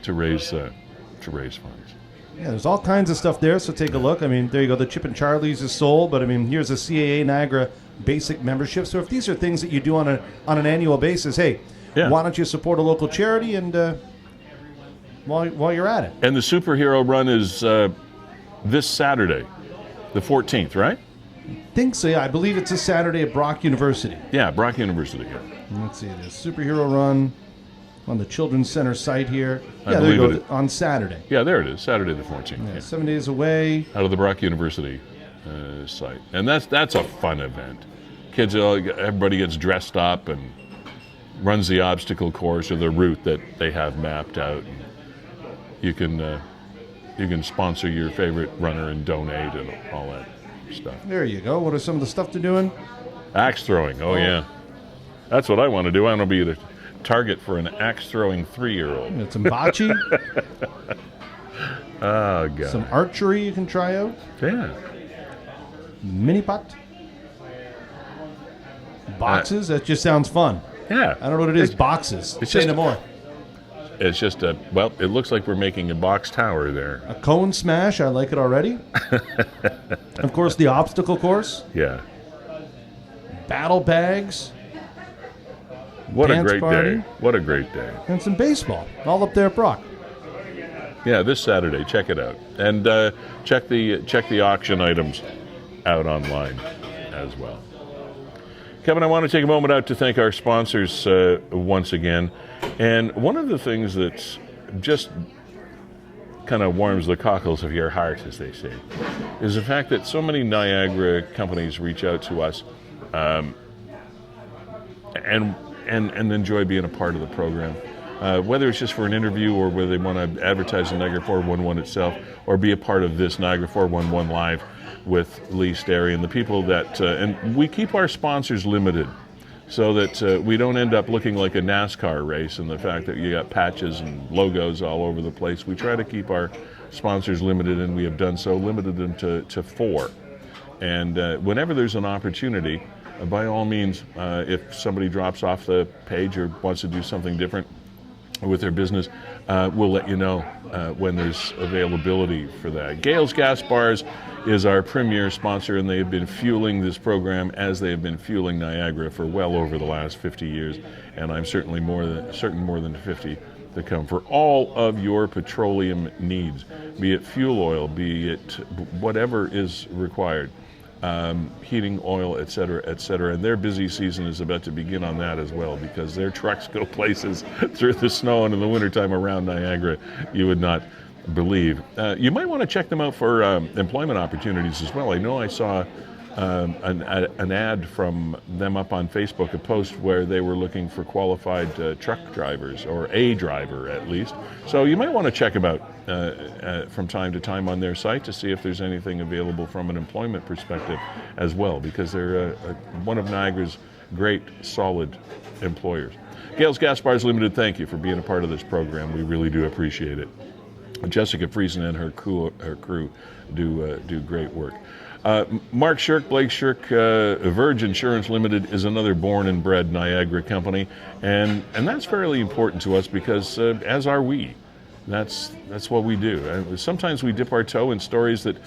to raise funds. Yeah, there's all kinds of stuff there, so take a look. I mean, there you go. The Chip and Charlie's is sold, but I mean, here's a CAA Niagara basic membership. So if these are things that you do on an annual basis, hey, why don't you support a local charity and while you're at it? And the Superhero Run is this Saturday, the 14th, right? I think so. Yeah, I believe it's a Saturday at Brock University. Yeah, Brock University. Yeah. Let's see, the Superhero Run on the Children's Center site here. I there you believe go, on Saturday. Yeah, there it is, Saturday the 14th. Yeah. 7 days away. Out of the Brock University site. And that's a fun event. Kids, everybody gets dressed up and runs the obstacle course or the route that they have mapped out. You can sponsor your favorite runner and donate and all that stuff. There you go. What are some of the stuff they're doing? Axe throwing. Oh, yeah. That's what I want to do. I want to be the target for an axe-throwing 3-year-old. And some bocce. Oh, God. Some archery you can try out. Yeah. Mini putt. Boxes. That just sounds fun. Yeah. I don't know what it is. Boxes. Say no more. It's just it looks like we're making a box tower there. A cone smash. I like it already. Of course, the obstacle course. Yeah. Battle bags. What Dance a great party. day. What a great day. And some baseball. All up there at Brock. Yeah, this Saturday. Check it out. And check the auction items out online as well. Kevin, I want to take a moment out to thank our sponsors once again. And one of the things that's just kind of warms the cockles of your heart, as they say, is the fact that so many Niagara companies reach out to us and enjoy being a part of the program. Whether it's just for an interview or whether they want to advertise the Niagara 411 itself or be a part of this Niagara 411 Live with Lee Sterry and the people that, and we keep our sponsors limited so that we don't end up looking like a NASCAR race and the fact that you got patches and logos all over the place. We try to keep our sponsors limited, and we have done so, limited them to 4. And whenever there's an opportunity, by all means, if somebody drops off the page or wants to do something different with their business, we'll let you know when there's availability for that. Gale's Gas Bars is our premier sponsor, and they have been fueling this program as they have been fueling Niagara for well over the last 50 years, and I'm certainly more than 50 to come for all of your petroleum needs, be it fuel oil, be it whatever is required. Heating oil, et cetera, and their busy season is about to begin on that as well, because their trucks go places through the snow and in the wintertime around Niagara you would not believe. You might want to check them out for employment opportunities as well. I know I saw an ad from them up on Facebook, a post where they were looking for qualified truck drivers, or a driver at least. So you might want to check them out from time to time on their site to see if there's anything available from an employment perspective as well, because they're one of Niagara's great solid employers. Gale's Gas Bars Limited, thank you for being a part of this program. We really do appreciate it. Jessica Friesen and her crew do great work. Mark Shirk, Blake Shirk, Verge Insurance Limited is another born and bred Niagara company, and that's fairly important to us because, as are we. That's what we do. And sometimes we dip our toe in stories that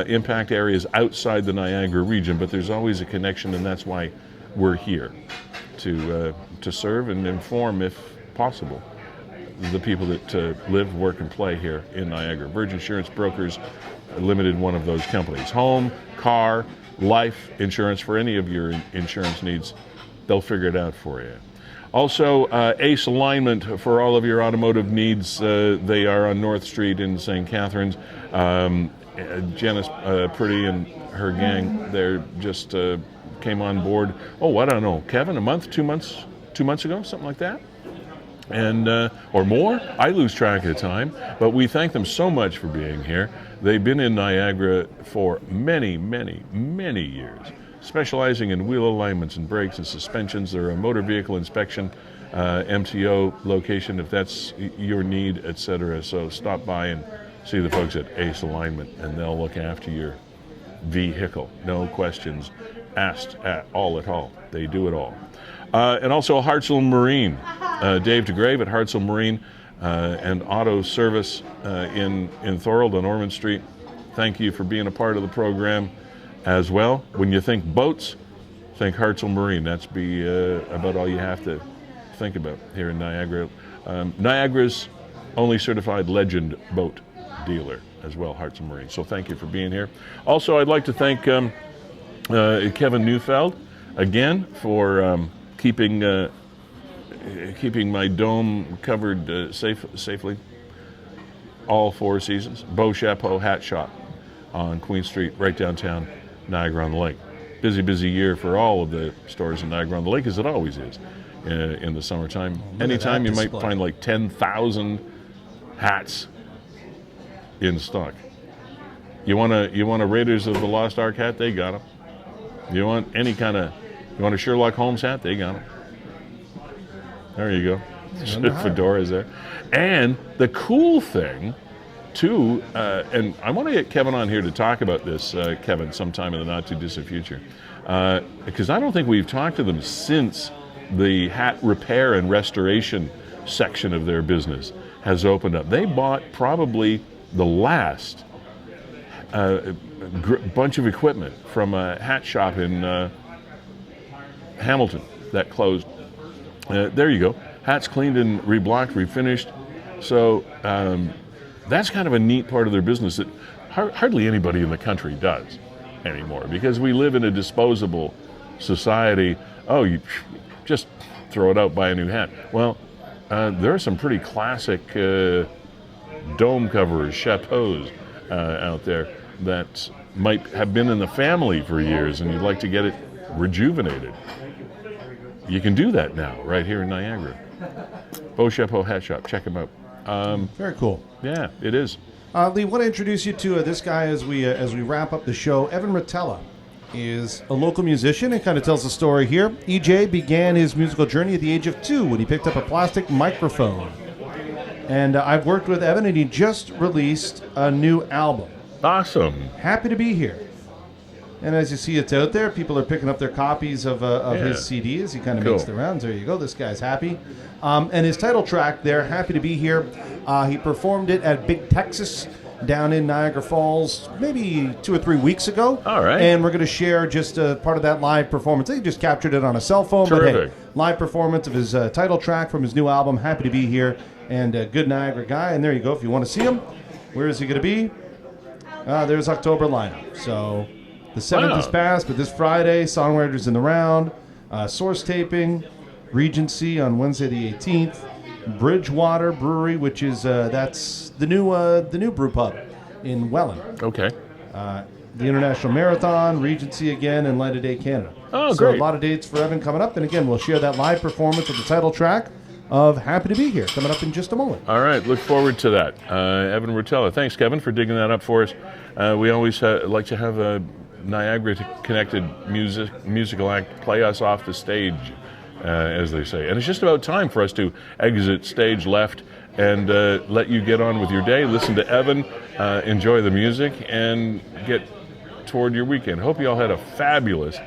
impact areas outside the Niagara region, but there's always a connection, and that's why we're here, to serve and inform, if possible, the people that live, work, and play here in Niagara. Verge Insurance Brokers Limited, one of those companies. Home, car, life insurance, for any of your insurance needs, they'll figure it out for you. Also, Ace Alignment for all of your automotive needs. They are on North Street in St. Catharines. Janice Pretty and her gang, they're just came on board, I don't know, Kevin, a month, 2 months ago, something like that? And or more. I lose track of the time, but we thank them so much for being here. They've been in Niagara for many, many, many years, specializing in wheel alignments and brakes and suspensions. They're a motor vehicle inspection MTO location if that's your need, etc. So stop by and see the folks at Ace Alignment, and they'll look after your vehicle. No questions asked at all. They do it all. And also Hartzell Marine, Dave DeGrave at Hartzell Marine and Auto Service in Thorold on Ormond Street. Thank you for being a part of the program as well. When you think boats, think Hartzell Marine. That's about all you have to think about here in Niagara. Niagara's only certified Legend boat dealer as well, Hartzell Marine. So thank you for being here. Also, I'd like to thank Kevin Neufeld again for keeping my dome covered safely all 4 seasons. Beau Chapeau Hat Shop on Queen Street, right downtown Niagara-on-the-Lake. Busy year for all of the stores in Niagara-on-the-Lake, as it always is in the summertime. Anytime you might find like 10,000 hats in stock. You want a Raiders of the Lost Ark hat? They got them. You want a Sherlock Holmes hat? They got them. There you go. Fedoras there. And the cool thing, too, and I want to get Kevin on here to talk about this, Kevin, sometime in the not-too-distant future, because I don't think we've talked to them since the hat repair and restoration section of their business has opened up. They bought probably the last bunch of equipment from a hat shop in Hamilton that closed. There you go. Hats cleaned and reblocked, refinished. So that's kind of a neat part of their business that hardly anybody in the country does anymore, because we live in a disposable society. Oh, you just throw it out, buy a new hat. Well, there are some pretty classic dome coverers, chapeaus out there that might have been in the family for years and you'd like to get it rejuvenated. You can do that now, right here in Niagara. Beau Chapeau Hat Shop, check them out. Very cool. Yeah, it is. Lee, want to introduce you to this guy as we wrap up the show. Evan Rotella is a local musician and kind of tells the story here. EJ began his musical journey at the age of 2 when he picked up a plastic microphone. And I've worked with Evan, and he just released a new album. Awesome. Happy to be here. And as you see, it's out there. People are picking up their copies of his CD as he kind of makes the rounds. There you go. This guy's happy. And his title track, they're happy to be here. He performed it at Big Texas down in Niagara Falls maybe 2 or 3 weeks ago. All right. And we're going to share just a part of that live performance. They just captured it on a cell phone. Terrific. But hey, live performance of his title track from his new album, Happy to Be Here, and a good Niagara guy. And there you go. If you want to see him, where is he going to be? There's October lineup. So the 7th is passed, but this Friday, Songwriters in the Round, Source Taping, Regency on Wednesday the 18th, Bridgewater Brewery, which is that's the new brew pub in Welland. Okay. The International Marathon, Regency again, and Light of Day Canada. Oh, so great. A lot of dates for Evan coming up. And again, we'll share that live performance of the title track of Happy to Be Here coming up in just a moment. All right. Look forward to that. Evan Rotella. Thanks, Kevin, for digging that up for us. We always like to have a Niagara-connected musical act play us off the stage, as they say. And it's just about time for us to exit stage left and let you get on with your day, listen to Evan, enjoy the music, and get toward your weekend. Hope you all had a fabulous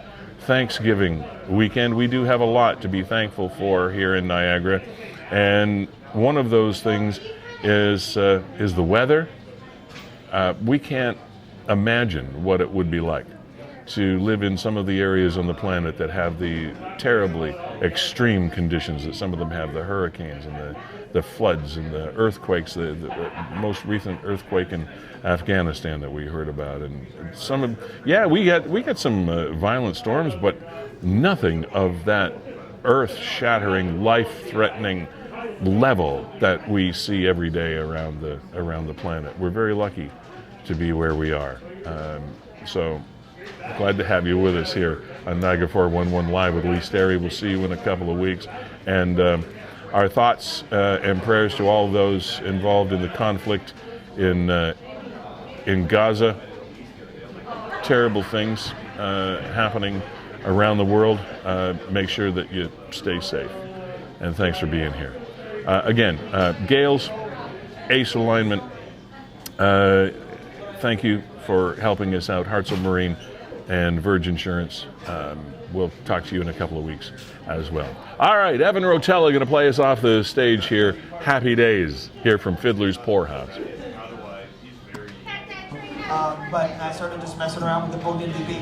Thanksgiving weekend. We do have a lot to be thankful for here in Niagara, and one of those things is the weather. We can't imagine what it would be like to live in some of the areas on the planet that have the terribly extreme conditions that some of them have, the hurricanes and the floods and the earthquakes, the most recent earthquake in Afghanistan that we heard about. And some of, we got some violent storms, but nothing of that earth-shattering, life-threatening level that we see every day around the planet. We're very lucky to be where we are. So glad to have you with us here on Niagara 411 Live with Sterry. We'll see you in a couple of weeks. And our thoughts and prayers to all of those involved in the conflict in Gaza. Terrible things happening around the world. Make sure that you stay safe. And thanks for being here. Again, Gales, Ace Alignment, thank you for helping us out. Hartzell Marine and Verge Insurance. We'll talk to you in a couple of weeks as well. All right, Evan Rotella going to play us off the stage here. Happy Days here from Fiddler's Poorhouse. But I started just messing around with the boogie beat,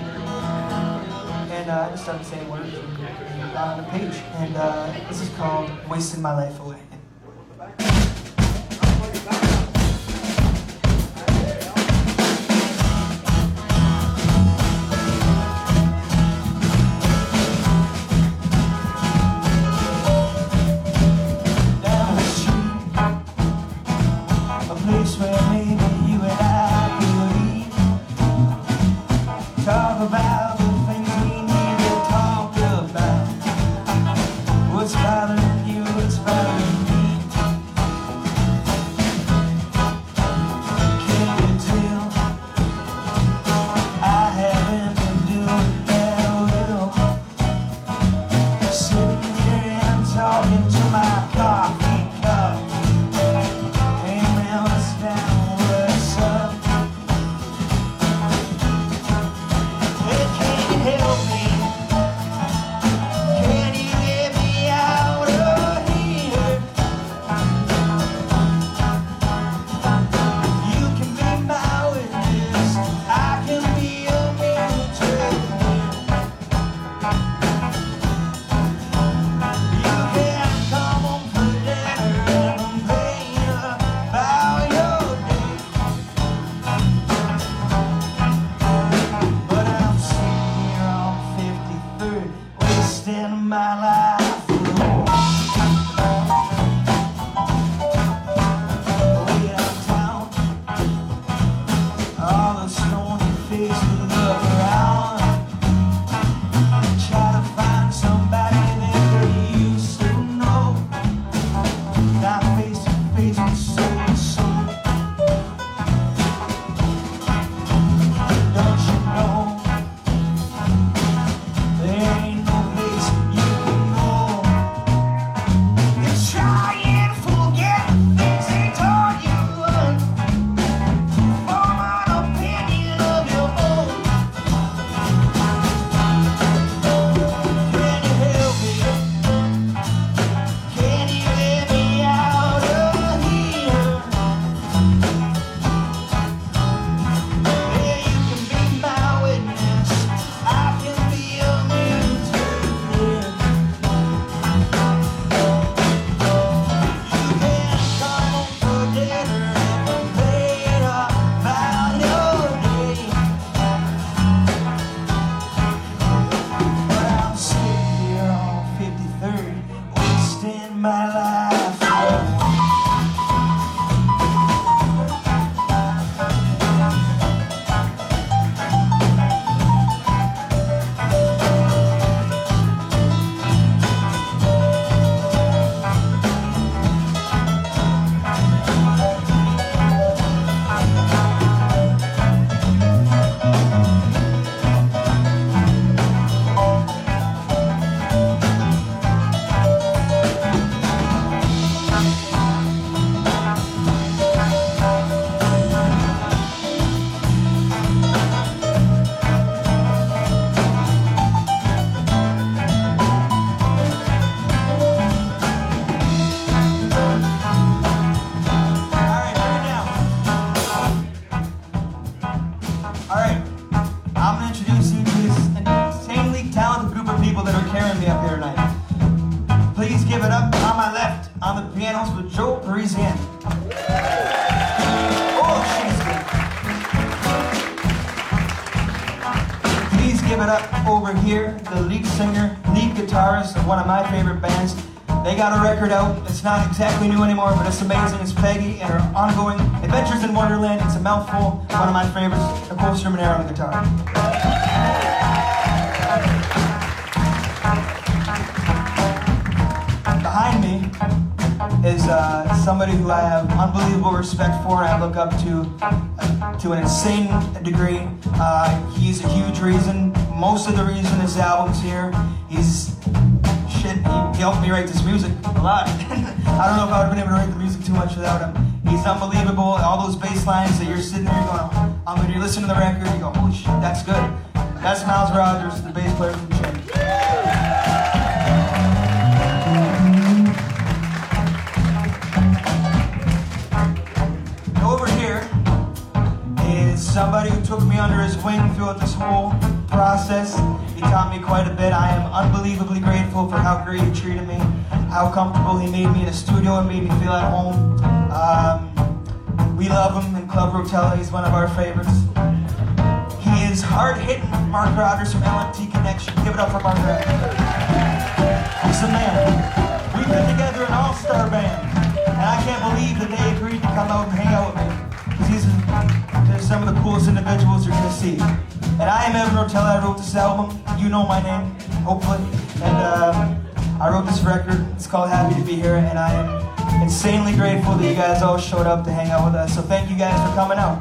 and I just started saying words and got on a page. And this is called "Wasting My Life Away." What's bothering you? What's bothering me? give it up over here, the lead singer, lead guitarist of one of my favorite bands. They got a record out. It's not exactly new anymore, but it's amazing. It's Peggy and her ongoing Adventures in Wonderland. It's a mouthful. One of my favorites. Nicole Sherman on the guitar. Behind me is somebody who I have unbelievable respect for and I look up to an insane degree. He's a huge reason, most of the reason this album's here. He helped me write this music a lot. I don't know if I would have been able to write the music too much without him. He's unbelievable. All those bass lines that you're sitting there going, when you're listening to the record, you go, holy shit, that's good. That's Miles Rogers, the bass player from Chin. Over here is somebody who took me under his wing throughout this whole process. He taught me quite a bit. I am unbelievably grateful for how great he treated me, how comfortable he made me in the studio and made me feel at home. We love him in Club Rotella. He's one of our favorites. He is hard-hitting Mark Rogers from LMT Connection. Give it up for Mark Rogers. He's the man. We put together an all-star band, and I can't believe that they agreed to come out and hang out with me. Because they're some of the coolest individuals you're going to see. And I am Evan Rotella. I wrote this album. You know my name, hopefully. And I wrote this record. It's called Happy to Be Here. And I am insanely grateful that you guys all showed up to hang out with us. So thank you guys for coming out.